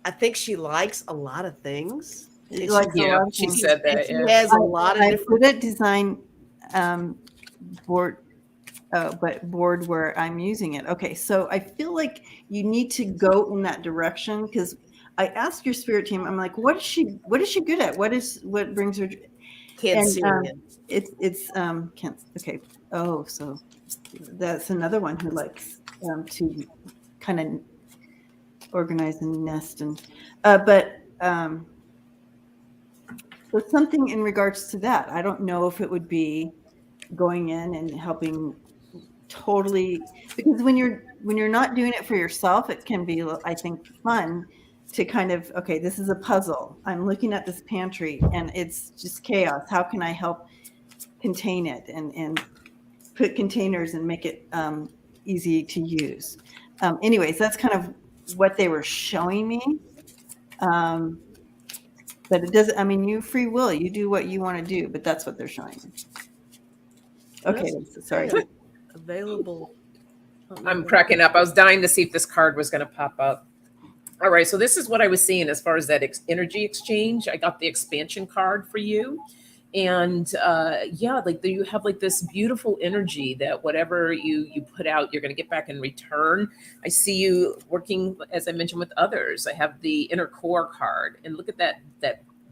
I think she likes a lot of things. She said that. She has a lot of different. I put it design board, but board where I'm using it. Okay, so I feel like you need to go in that direction because I asked your spirit team. I'm like, what is she good at? What brings her? Can't see it. It's can't. Okay. Oh, so that's another one who likes to kind of organize and nest and so something in regards to that. I don't know if it would be going in and helping totally, because when you're not doing it for yourself, it can be, I think, fun to kind of, okay, this is a puzzle. I'm looking at this pantry and it's just chaos. How can I help contain it and put containers and make it easy to use? Anyways, that's kind of what they were showing me. But it doesn't, I mean, you free will, you do what you want to do, but that's what they're showing me. Okay, sorry. Available I'm cracking up. I was dying to see if this card was going to pop up. All right, so this is what I was seeing as far as that energy exchange. I got the expansion card for you. And yeah, like you have like this beautiful energy that whatever you put out, you're going to get back in return. I see you working, as I mentioned, with others. I have the inner core card, and look at that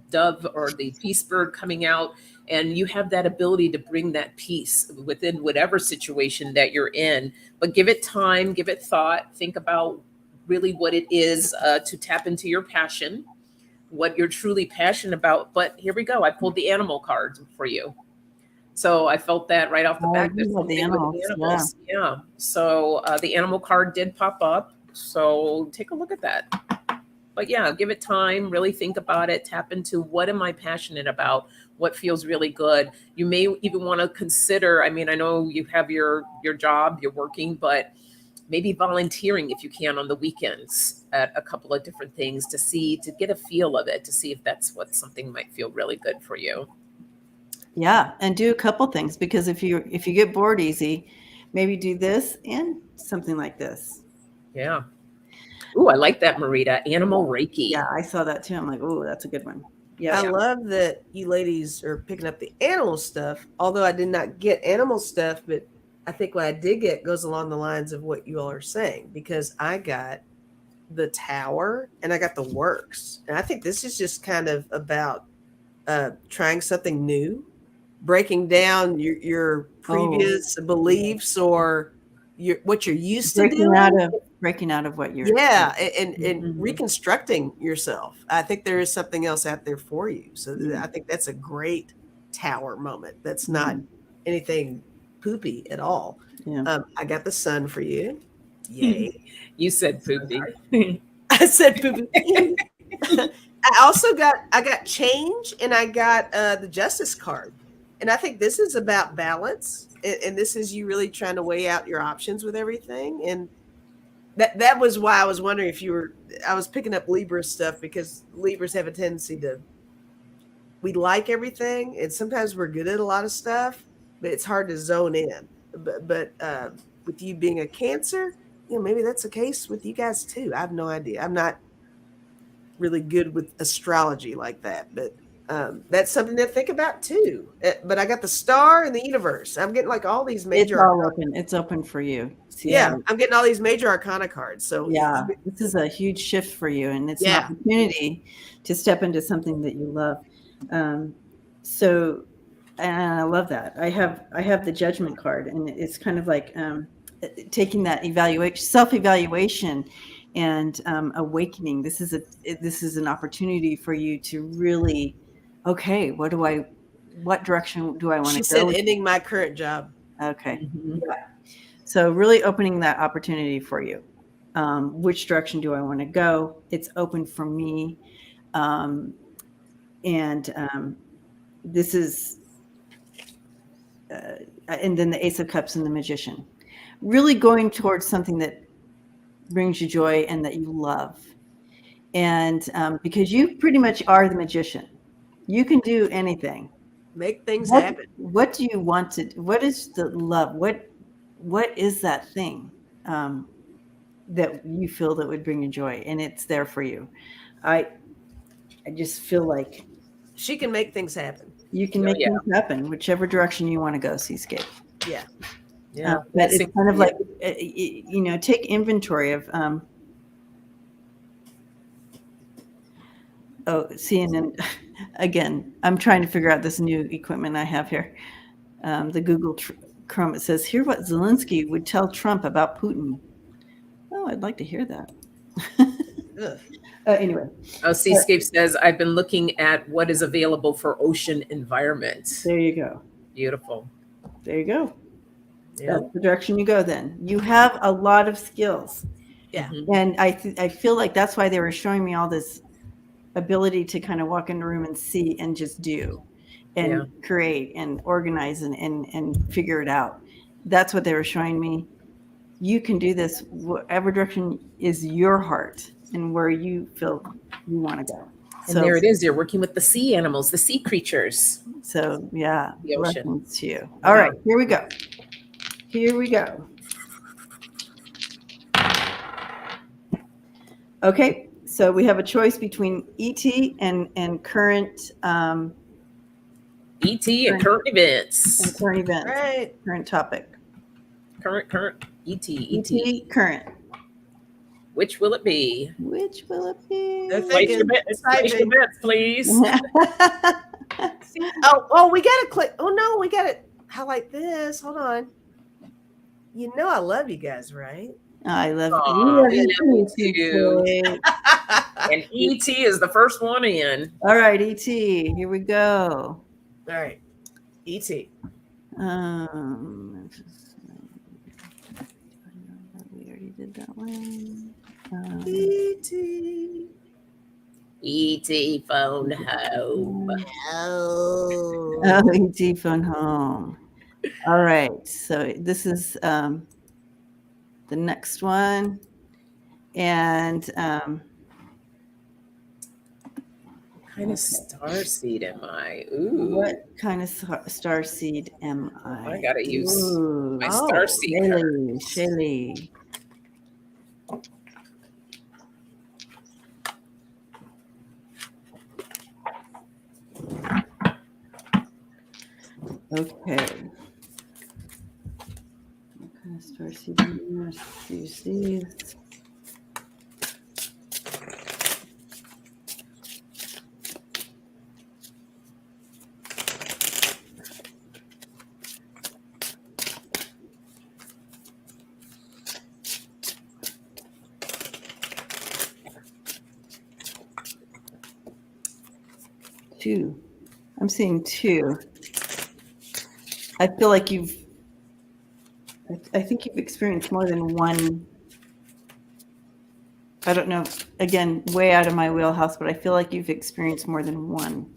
dove or the peace bird coming out, and you have that ability to bring that peace within whatever situation that you're in. But give it time, give it thought, think about really what it is to tap into your passion, what you're truly passionate about. But here we go. I pulled the animal card for you. So I felt that right off the bat. There's something with the animals. Yeah. So the animal card did pop up. So take a look at that. But yeah, give it time, really think about it, tap into what am I passionate about, what feels really good. You may even want to consider, I mean, I know you have your job, you're working, but maybe volunteering if you can on the weekends at a couple of different things to get a feel of it, to see if that's what something might feel really good for you. Yeah, and do a couple things, because if you get bored easy, maybe do this and something like this. Yeah. Ooh, I like that, Marita. Animal Reiki. Yeah, I saw that too. I'm like, oh, that's a good one. Yeah. I love that you ladies are picking up the animal stuff, although I did not get animal stuff, but I think what I did get goes along the lines of what you all are saying, because I got the Tower and I got the Works. And I think this is just kind of about trying something new, breaking down your previous beliefs or what you're used to doing. Breaking out of what you're and reconstructing yourself. I think there is something else out there for you. So I think that's a great Tower moment. That's not anything poopy at all. Yeah. I got the Sun for you. Yay. You said poopy. I said poopy. I got Change, and I got the Justice card. And I think this is about balance. And this is you really trying to weigh out your options with everything. And that was why I was wondering if I was picking up Libra stuff, because Libras have a tendency we like everything. And sometimes we're good at a lot of stuff, but it's hard to zone in. But with you being a Cancer, maybe that's the case with you guys too. I have no idea. I'm not really good with astrology like that, but that's something to think about too. But I got the Star and the Universe. I'm getting like all these major. It's all open. It's open for you. Yeah, I'm getting all these major arcana cards. So yeah, this is a huge shift for you, and it's an opportunity to step into something that you love. So, and I love that. I have the Judgment card, and it's kind of like taking that self-evaluation and awakening. This is an opportunity for you to really, okay, what direction do I want to go? She said ending my current job. Okay. Mm-hmm. Yeah. So really opening that opportunity for you. Which direction do I want to go? It's open for me. This is, and then the Ace of Cups and the Magician. Really going towards something that brings you joy and that you love. And because you pretty much are the magician. You can do anything. Make things happen. What do you want to, what is the love? What is that thing that you feel that would bring you joy? And it's there for you. I just feel like she can make things happen. You can make things happen, whichever direction you want to go, Seascape. Yeah. Yeah. But it's kind of like, take inventory of, and then again, I'm trying to figure out this new equipment I have here. The Google Chrome, it says, hear what Zelensky would tell Trump about Putin. Oh, I'd like to hear that. Anyway. Oh, Seascape says, I've been looking at what is available for ocean environment. There you go. Beautiful. There you go. Yeah. That's the direction you go then. You have a lot of skills. Yeah. And I feel like that's why they were showing me all this ability to kind of walk in the room and see and just do and create and organize and figure it out. That's what they were showing me. You can do this, whatever direction is your heart and where you feel you want to go. And there it is. You're working with the sea animals, the sea creatures. So yeah, the ocean. To you. All right, here we go. Here we go. Okay, so we have a choice between ET and current ET and current events. and current events. Right. Current topic. Current ET. ET current. Which will it be? Which will it be? They're Place your thinking. bets, please. Oh, we gotta click. Oh no, we gotta highlight this. Hold on. You know I love you guys, right? I love Aw, we you. love you too. And ET is the first one in. All right, ET. Here we go. All right, ET. We already did that one. ET. phone home. Oh. ET phone home. All right, so this is the next one, and What kind of star seed am I? Ooh. what kind of star seed am I? I gotta use my Oh, star seed card. Shay. Okay. What kind of star seed do you see? Two. I'm seeing two. I feel like I think you've experienced more than one. I don't know, again, way out of my wheelhouse, but I feel like you've experienced more than one.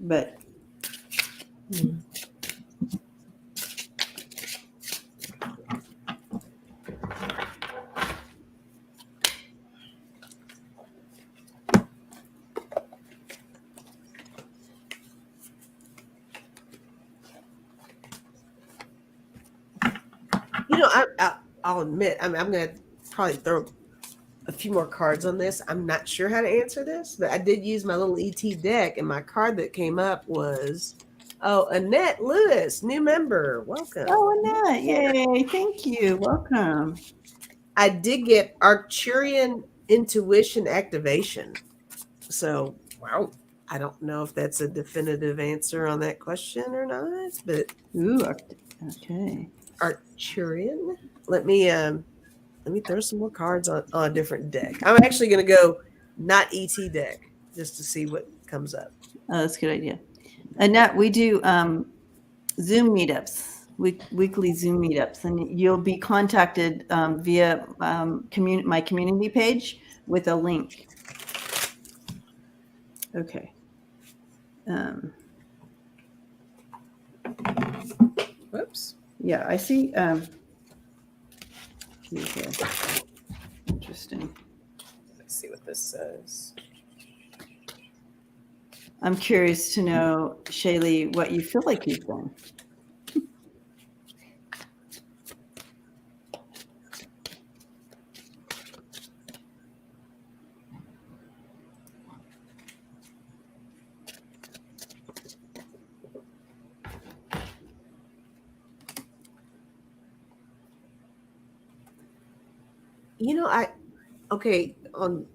But You know, I'll admit, I'm going to probably throw a few more cards on this. I'm not sure how to answer this, but I did use my little ET deck, and my card that came up was, Annette Lewis, new member. Welcome. oh, Annette, yay! Thank you. Welcome. I did get Arcturian intuition activation. So, Wow. I don't know if that's a definitive answer on that question or not, but Ooh, okay. Arcturian. Let me throw some more cards on a different deck. I'm actually going to go not ET deck just to see what comes up. Oh, that's a good idea. Annette, we do Zoom meetups, weekly Zoom meetups, and you'll be contacted via my community page with a link. Okay. Whoops. Yeah, I see. Interesting. Let's see what this says. I'm curious to know, Shaylee, what you feel like you've done. You know, on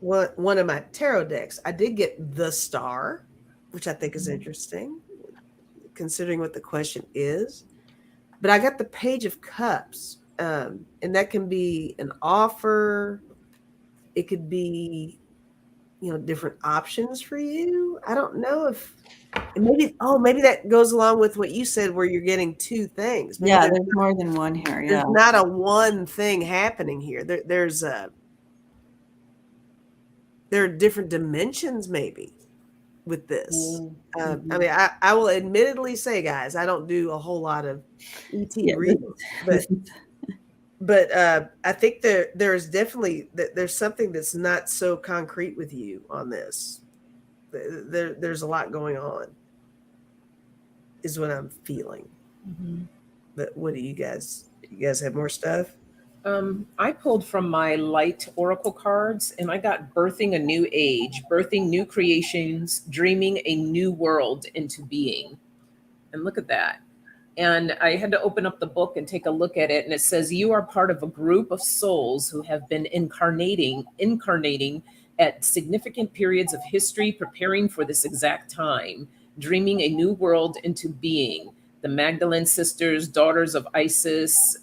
one of my tarot decks, I did get the Star, which I think is interesting, considering what the question is. But I got the Page of Cups, and that can be an offer. It could be, different options for you. I don't know if maybe that goes along with what you said, where you're getting two things. Maybe Yeah, there's more than one here. Yeah, there's not a one thing happening here. There are different dimensions maybe with this. I mean, I will admittedly say, guys, I don't do a whole lot of ET reading, but I think there's definitely there's something that's not so concrete with you on this. There's a lot going on, is what I'm feeling. Mm-hmm. But what do you guys have more stuff? I pulled from my light oracle cards and I got birthing a new age, birthing new creations, dreaming a new world into being. And look at that. And I had to open up the book and take a look at it. And it says, you are part of a group of souls who have been incarnating at significant periods of history, preparing for this exact time, dreaming a new world into being. The Magdalene sisters, daughters of Isis,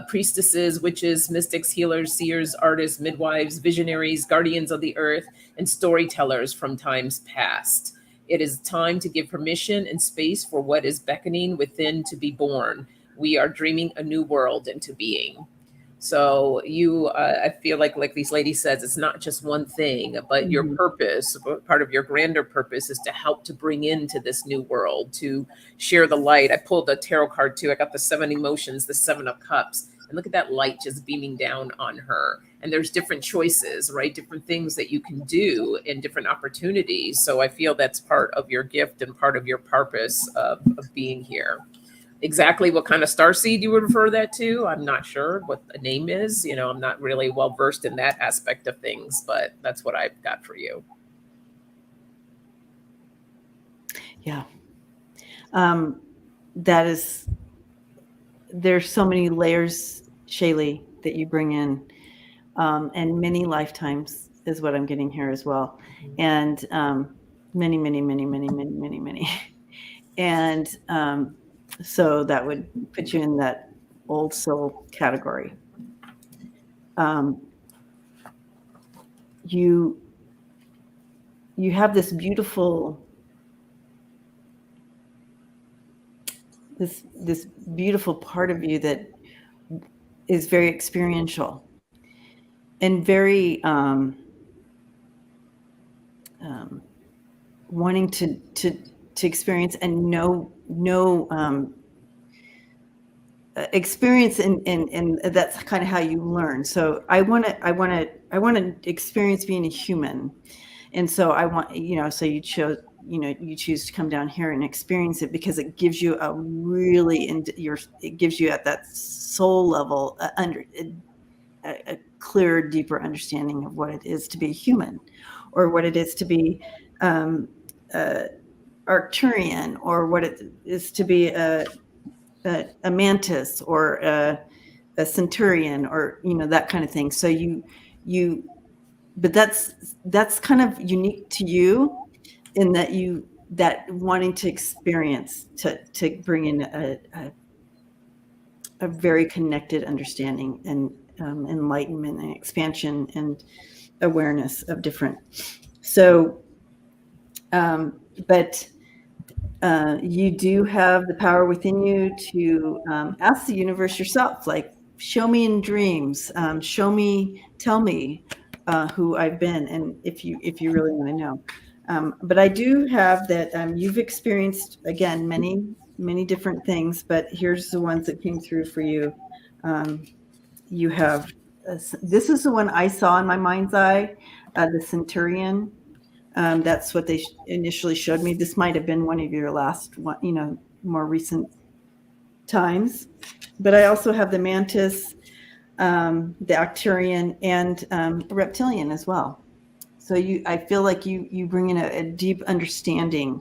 priestesses, witches, mystics, healers, seers, artists, midwives, visionaries, guardians of the earth, and storytellers from times past. It is time to give permission and space for what is beckoning within to be born. We are dreaming a new world into being. So I feel like these ladies says, it's not just one thing, but your purpose, part of your grander purpose is to help to bring into this new world, to share the light. I pulled a tarot card too. I got the 7 emotions, the 7 of cups, and look at that light just beaming down on her. And there's different choices, right? Different things that you can do in different opportunities. So I feel that's part of your gift and part of your purpose of being here. Exactly what kind of starseed you would refer that to, I'm not sure what the name is. I'm not really well versed in that aspect of things, but that's what I've got for you. Yeah. There's so many layers, Shaylee, that you bring in, and many lifetimes is what I'm getting here as well. And many. And so that would put you in that old soul category. You have this beautiful part of you that is very experiential and very wanting to experience and know experience, and that's kind of how you learn. So I want to experience being a human, and so I want so you choose to come down here and experience it because it gives you it gives you at that soul level a clearer, deeper understanding of what it is to be a human, or what it is to be Arcturian, or what it is to be a mantis, or a centurion, or that kind of thing. So but that's kind of unique to you, in that that wanting to experience, to bring in a very connected understanding and enlightenment and expansion and awareness of different. So, but you do have the power within you to ask the universe yourself, like, show me in dreams, tell me who I've been, and if you really want to know. But I do have that you've experienced, again, many different things, but here's the ones that came through for you. You have this is the one I saw in my mind's eye, the centurion. That's what they initially showed me. This might have been one of your last one, more recent times. But I also have the mantis, the Arcturian, and reptilian as well. So I feel like you bring in a deep understanding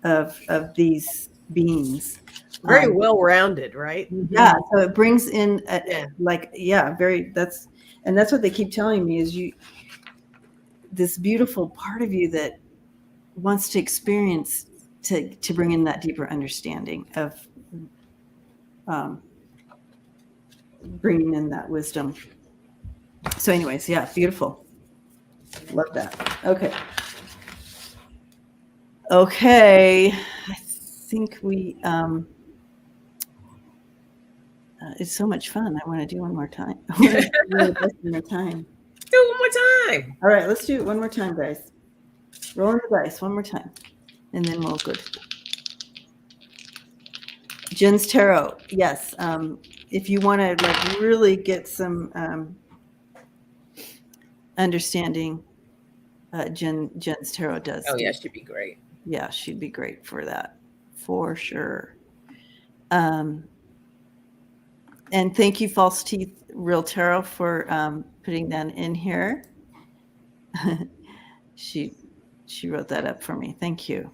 of these beings. Very well-rounded, right? Yeah. So it brings in very. That's what they keep telling me, is this beautiful part of you that wants to experience, to bring in that deeper understanding of bringing in that wisdom. So anyways, yeah, beautiful. Love that. Okay. I think we, it's so much fun. I want to do one more time. Do it one more time. All right, let's do it one more time, guys. Rolling the dice one more time, and then we'll go to Jen's Tarot. Yes. If you want to really get some understanding, Jen's Tarot does. Oh yeah, she'd be great. Yeah, she'd be great for that, for sure. And thank you, False Teeth Real Tarot, for putting that in here. She wrote that up for me. Thank you.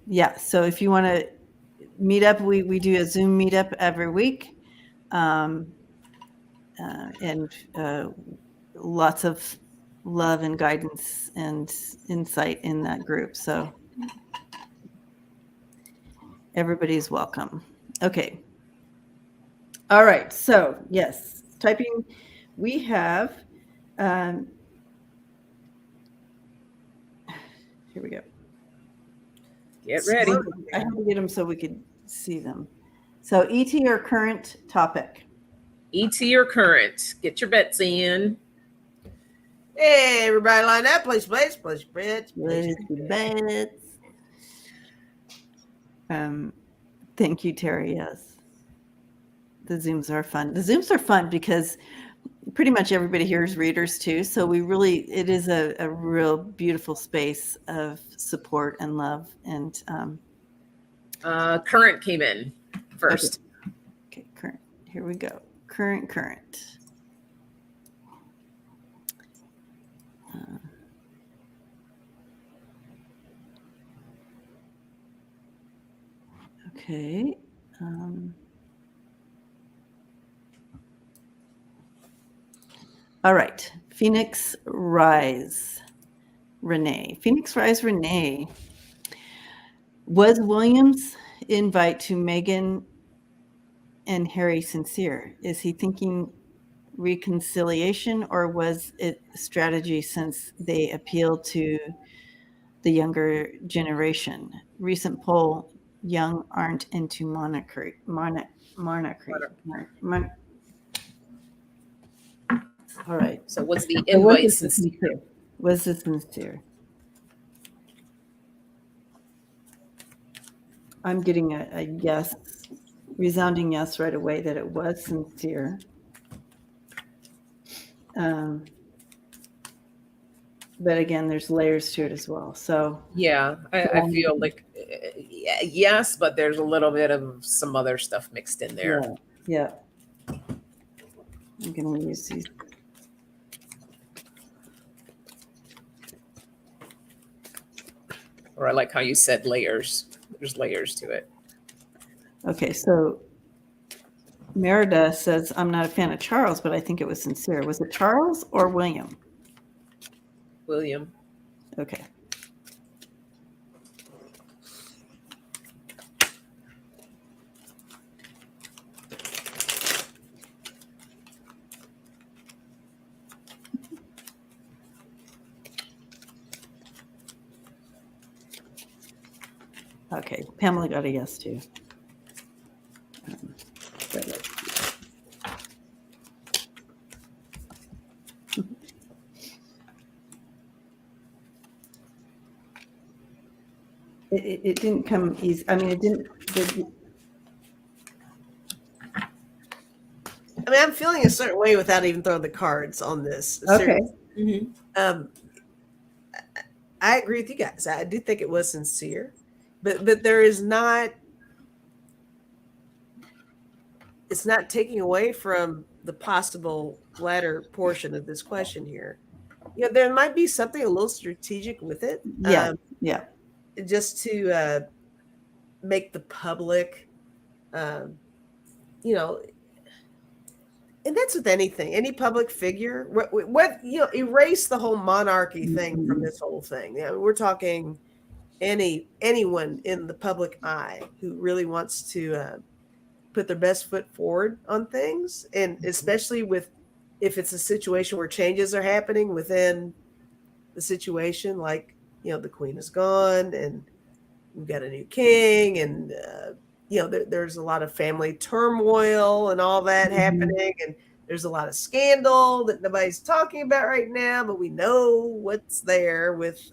Yeah, so if you want to meet up, we do a Zoom meetup every week, and lots of love and guidance and insight in that group. So everybody's welcome. Okay. All right. So yes, typing. We have. Here we go. Get ready. I had to get them so we could see them. So ET or current topic? ET or current. Get your bets in. Hey, everybody line up. Place bets. Thank you, Terry. Yes. The Zooms are fun. The Zooms are fun because pretty much everybody here is readers too. So it is a real beautiful space of support and love. And current came in first. Okay, current. Here we go. Current. Okay. All right. Phoenix Rise, Renee. Phoenix Rise, Renee. Was William's invite to Meghan and Harry sincere? Is he thinking reconciliation, or was it strategy since they appeal to the younger generation? Recent poll, young aren't into monarchy. All right. So was the invite sincere? Was it sincere? I'm getting a yes, resounding yes right away that it was sincere. But again, there's layers to it as well. So yeah, I feel like yes, but there's a little bit of some other stuff mixed in there. Yeah. I'm going to use these. Or I like how you said layers. There's layers to it. Okay, so Merida says, I'm not a fan of Charles, but I think it was sincere. Was it Charles or William? William. Okay. Okay, Pamela got a yes too. It didn't come easy. I mean, it didn't. I mean, I'm feeling a certain way without even throwing the cards on this. Okay. Mm-hmm. I agree with you guys. I do think it was sincere, but there is not. It's not taking away from the possible latter portion of this question here. You know, there might be something a little strategic with it. Yeah. Just to make the public, you know, and that's with anything, any public figure. What you know, erase the whole monarchy thing from this whole thing. You know, we're talking anyone in the public eye who really wants to put their best foot forward on things, and especially if it's a situation where changes are happening within the situation, like, you know, the queen is gone and we've got a new king, and you know, there's a lot of family turmoil and all that happening, and there's a lot of scandal that nobody's talking about right now, but we know what's there with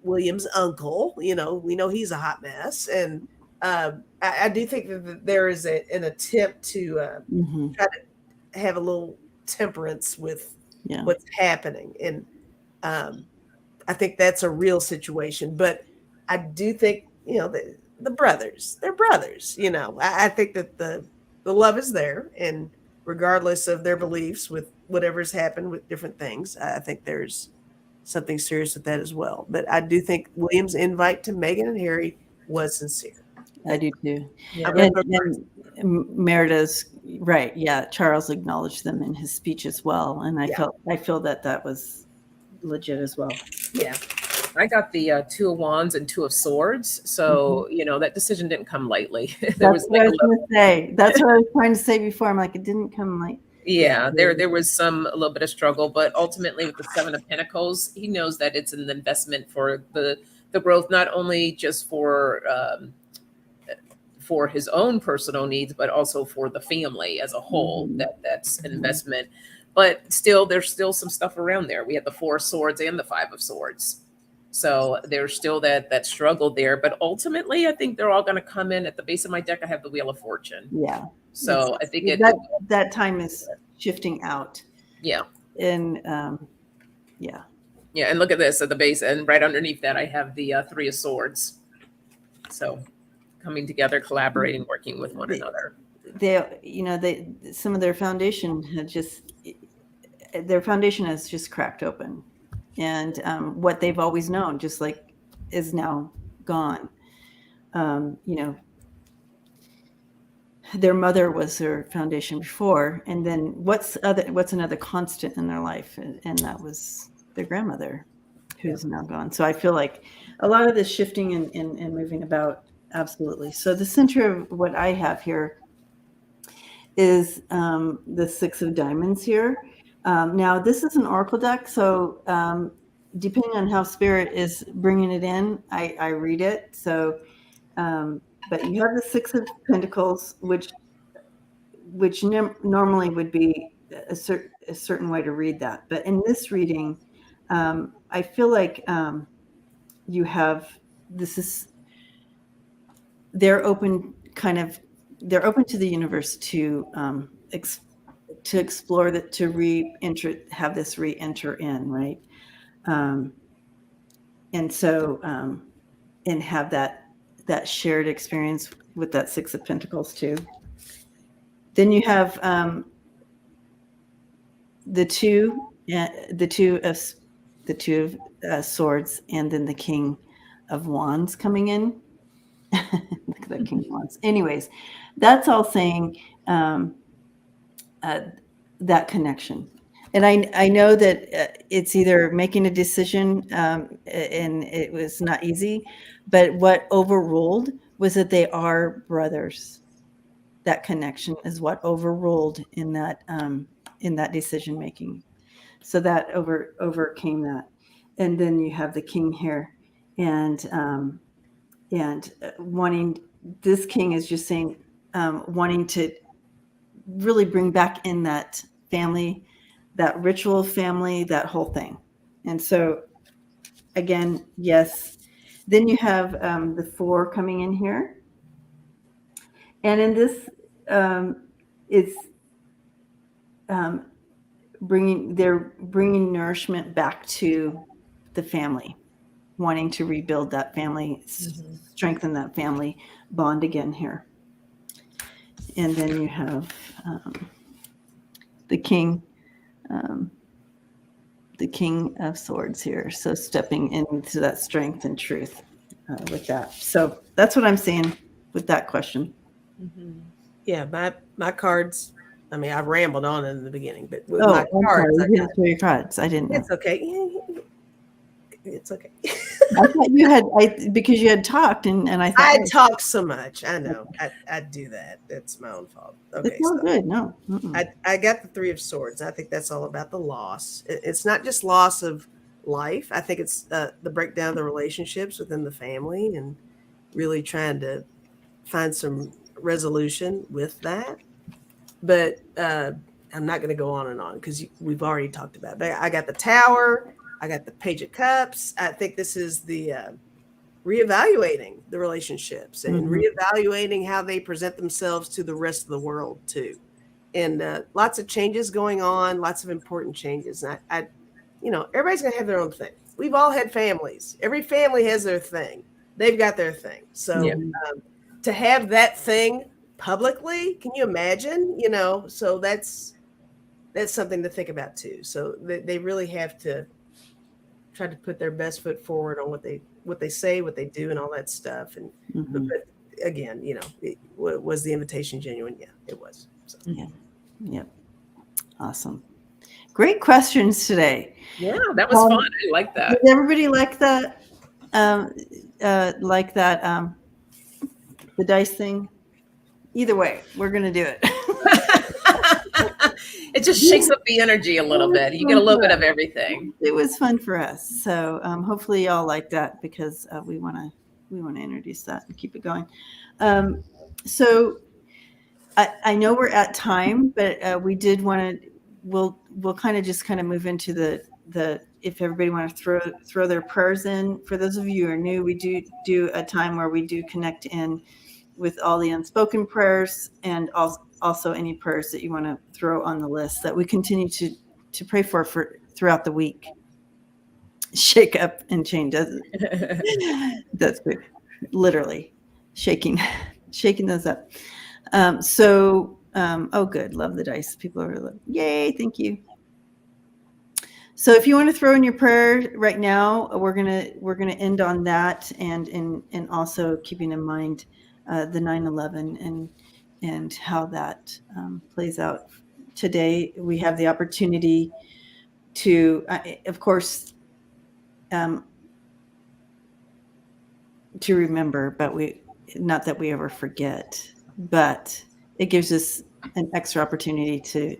William's uncle. You know, we know he's a hot mess, and I do think that there is an attempt to try to have a little temperance with what's happening, and I think that's a real situation. But I do think, you know, the brothers. They're brothers. You know, I think that the love is there, and regardless of their beliefs with whatever's happened with different things, I think there's something serious with that as well. But I do think William's invite to Meghan and Harry was sincere. I do too. Yeah. And Merida's right. Yeah. Charles acknowledged them in his speech as well. And I feel that was legit as well. Yeah. I got the 2 of Wands and 2 of Swords. So, you know, that decision didn't come lightly. That's what I was going to say. That's what I was trying to say before. I'm like, it didn't come light. Yeah, there was a little bit of struggle, but ultimately with the 7 of Pentacles, he knows that it's an investment for the growth, not only just for his own personal needs, but also for the family as a whole. That's an investment. But still, there's still some stuff around there. We have the 4 of Swords and the 5 of Swords. So there's still that struggle there. But ultimately, I think they're all going to come in. At the base of my deck, I have the Wheel of Fortune. Yeah. So I think that time is shifting out. Yeah. And yeah. Yeah. And look at this at the base. And right underneath that, I have the 3 of Swords. So coming together, collaborating, working with one another. Some of their foundation has just cracked open. And what they've always known, just like, is now gone. Their mother was their foundation before, and then what's another constant in their life, and that was their grandmother, who's now gone. So I feel like a lot of this shifting and moving about, absolutely. So the center of what I have here is the 6 of Diamonds here. Now, this is an oracle deck, so depending on how Spirit is bringing it in, I read it. So, but you have the 6 of Pentacles, which normally would be a certain way to read that. But in this reading, I feel like you have they're open to the universe to explore that, to have this re-enter in, right? And so and have that shared experience with that 6 of Pentacles too. Then you have the two of Swords, and then the King of Wands coming in. Look at that King of Wands. Anyways, that's all saying that connection. And I know that it's either making a decision, and it was not easy, but what overruled was that they are brothers. That connection is what overruled in that decision making. So that overcame that. And then you have the King here, and wanting, this King is just saying, wanting to really bring back in that family, that ritual family, that whole thing. And so again, yes. Then you have the 4 coming in here. And in this, it's bringing nourishment back to the family, wanting to rebuild that family, strengthen that family bond again here. And then you have the King of Swords here. So stepping into that strength and truth with that. So that's what I'm seeing with that question. Yeah, my cards. I mean, I rambled on in the beginning, but with my cards, I didn't show your cards. I didn't know. It's okay. It's okay. I thought you had, because you had talked, and I thought I talk so much. I know. I do that. It's my own fault. Okay, it's not good. No. I got the 3 of Swords. I think that's all about the loss. It's not just loss of life. I think it's the breakdown of the relationships within the family, and really trying to find some resolution with that. But I'm not going to go on and on because we've already talked about it. But I got the Tower. I got the Page of Cups. I think this is the reevaluating the relationships and reevaluating how they present themselves to the rest of the world too. And lots of changes going on, lots of important changes. And I everybody's going to have their own thing. We've all had families. Every family has their thing. they've got their thing. So Yeah. To have that thing publicly, can you imagine? So that's something to think about too. So they really have to try to put their best foot forward on what they say, what they do, and all that stuff. And Mhm. but again, was the invitation genuine? Yeah, it was. So. Yeah. Yep. Awesome. Great questions today. Yeah, that was fun. I like that. Did everybody like that? The dice thing? Either way, we're going to do it. It just shakes up the energy a little bit. You get a little bit of everything. It was fun for us. So hopefully y'all like that, because we want to introduce that and keep it going. So I know we're at time, but we did want to. We'll kind of move into the if everybody want to throw their prayers in. For those of you who are new, we do a time where we do connect in with all the unspoken prayers, and also any prayers that you want to throw on the list that we continue to pray for throughout the week. Shake up and change, doesn't it? That's good. Literally shaking those up. Oh, good. Love the dice. People are like, yay. Thank you. So if you want to throw in your prayer right now, we're gonna end on that, and also keeping in mind the 9/11 and how that plays out today. We have the opportunity to, of course, to remember, but not that we ever forget, but it gives us an extra opportunity to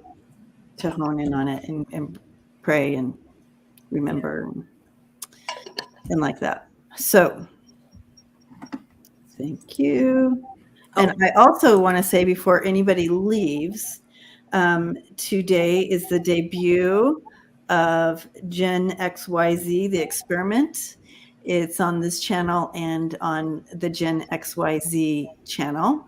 hone in on it and pray and remember and like that. So thank you. And I also want to say, before anybody leaves, today is the debut of Gen XYZ, the experiment. It's on this channel and on the Gen XYZ channel,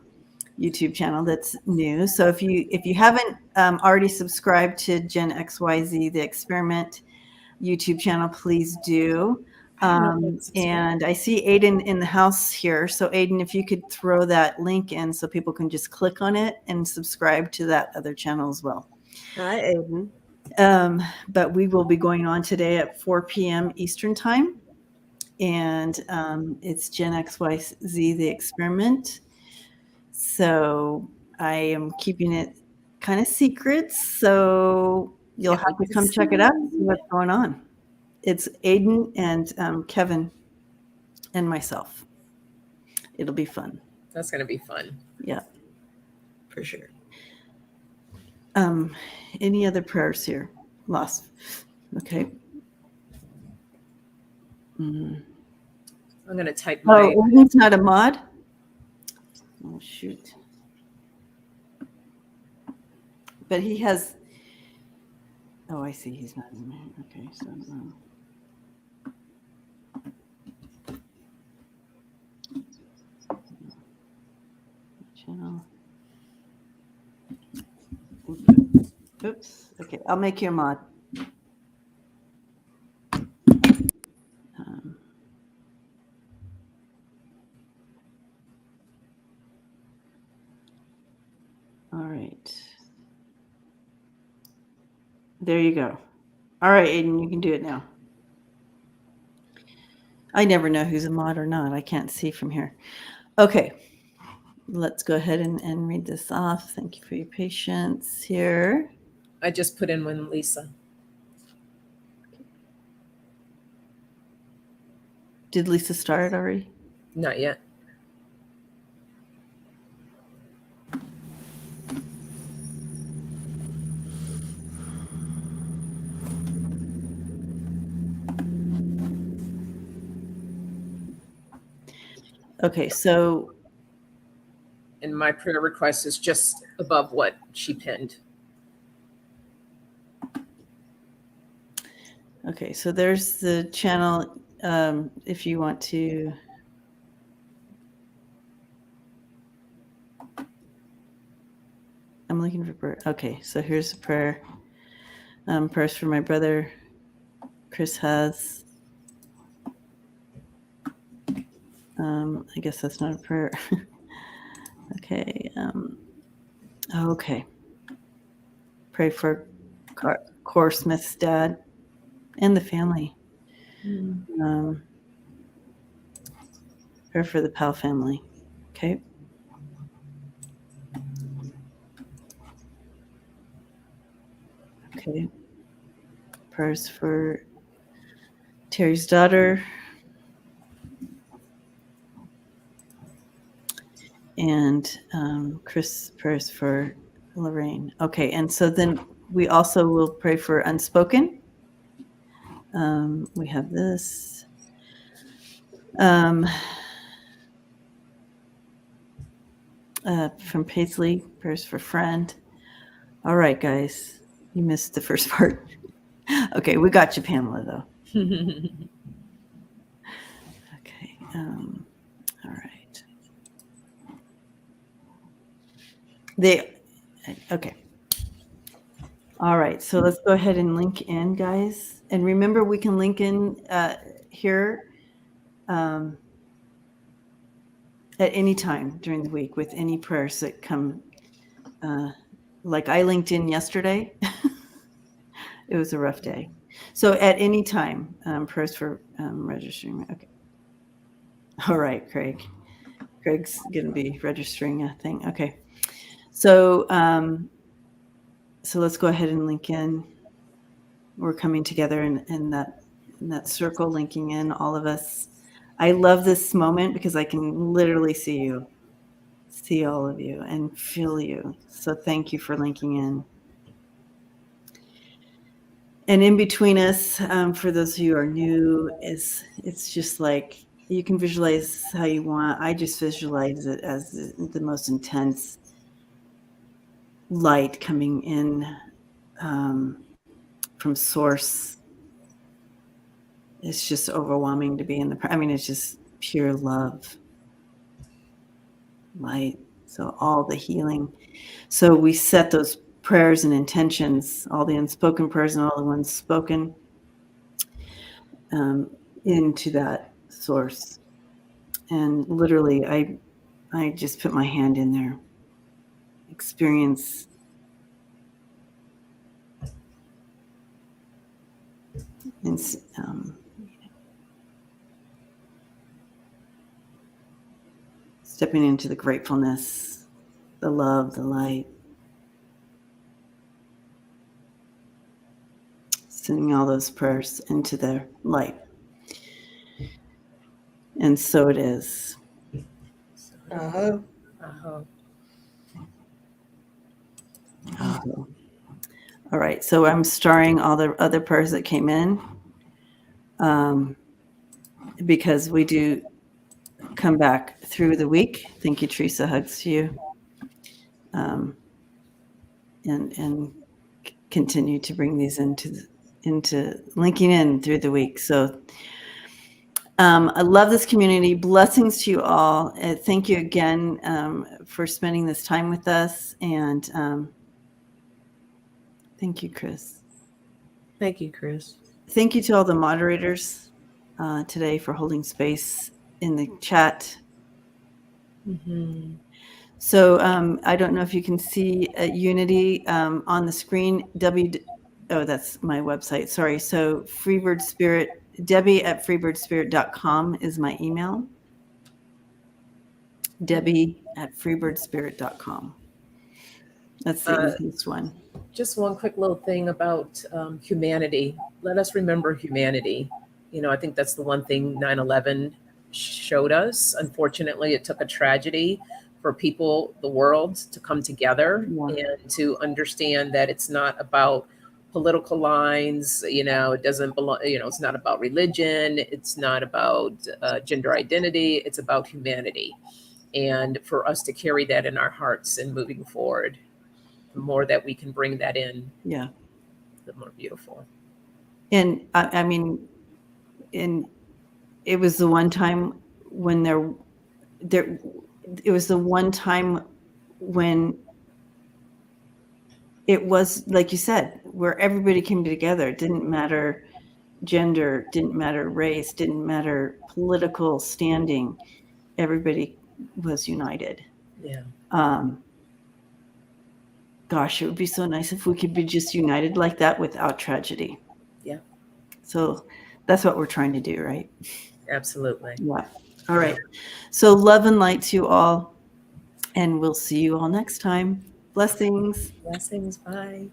YouTube channel that's new. So if you haven't already subscribed to Gen XYZ, the experiment YouTube channel, please do. And I see Aiden in the house here. So Aiden, if you could throw that link in so people can just click on it and subscribe to that other channel as well. Hi, Aiden. But we will be going on today at 4 p.m. Eastern time. And it's Gen XYZ, the experiment. So I am keeping it kind of secret. So you'll have to come check it out and see what's going on. It's Aiden and Kevin and myself. It'll be fun. That's going to be fun. Yeah. For sure. Any other prayers here? Lost. Okay. I'm going to type my... Oh, Aiden's not a mod? Oh, shoot. But he has... Oh, I see. He's not in there. Okay, so... Channel. Oops. Okay, I'll make you a mod. All right. There you go. All right, Aiden, you can do it now. I never know who's a mod or not. I can't see from here. Okay. Let's go ahead and read this off. Thank you for your patience here. I just put in one, Lisa. Did Lisa start already? Not yet. Okay, so... And my prayer request is just above what she pinned. Okay, so there's the channel. If you want to... I'm looking for prayer. Okay, so here's the prayer. Prayers for my brother, Chris has. I guess that's not a prayer. Okay. Okay. Pray for Core Smith's dad and the family. Pray for the Powell family. Okay. Okay. Prayers for Terry's daughter. And Chris prayers for Lorraine. Okay, and so then we also will pray for Unspoken. We have this. From Paisley, prayers for friend. All right, guys, you missed the first part. Okay, we got you, Pamela, though. Okay, all right. Okay. All right, so let's go ahead and link in, guys. And remember, we can link in here at any time during the week with any prayers that come. Like I linked in yesterday. It was a rough day. So at any time, prayers for registering. Okay. All right, Craig. Craig's going to be registering a thing. Okay. So so let's go ahead and link in. We're coming together in that circle, linking in all of us. I love this moment because I can literally see all of you and feel you. So thank you for linking in. And in between us, for those of you who are new, it's just like you can visualize how you want. I just visualize it as the most intense light coming in from source. It's just overwhelming to be in it's just pure love, light. So all the healing. So we set those prayers and intentions, all the unspoken prayers and all the ones spoken, into that source. And literally, I just put my hand in there. Experience and stepping into the gratefulness, the love, the light. Sending all those prayers into the light. And so it is. Uh-huh. Uh-huh. Oh. All right, so I'm starring all the other prayers that came in, because we do come back through the week. Thank you, Teresa. Hugs to you, and continue to bring these into linking in through the week. So I love this community. Blessings to you all. Thank you again for spending this time with us, and thank you, Chris. Thank you, Chris. Thank you to all the moderators today for holding space in the chat. Mm-hmm. So I don't know if you can see Unity on the screen. That's my website. Sorry. So Freebird Spirit, Debbie at freebirdspirit.com is my email. Debbie at freebirdspirit.com. That's the easiest one. Just one quick little thing about humanity. Let us remember humanity. I think that's the one thing 9/11 showed us. Unfortunately, it took a tragedy for people, the world, to come together and to understand that it's not about political lines. It doesn't belong. It's not about religion. It's not about gender identity. It's about humanity. And for us to carry that in our hearts and moving forward, the more that we can bring that in, the more beautiful. And and it was the one time when it was the one time when it was, like you said, where everybody came together. It didn't matter gender, didn't matter race, didn't matter political standing. everybody was united. Yeah. Gosh, it would be so nice if we could be just united like that without tragedy. Yeah. So that's what we're trying to do, right? Absolutely. Yeah. All right. So love and light to you all. And we'll see you all next time. Blessings. Blessings. Bye.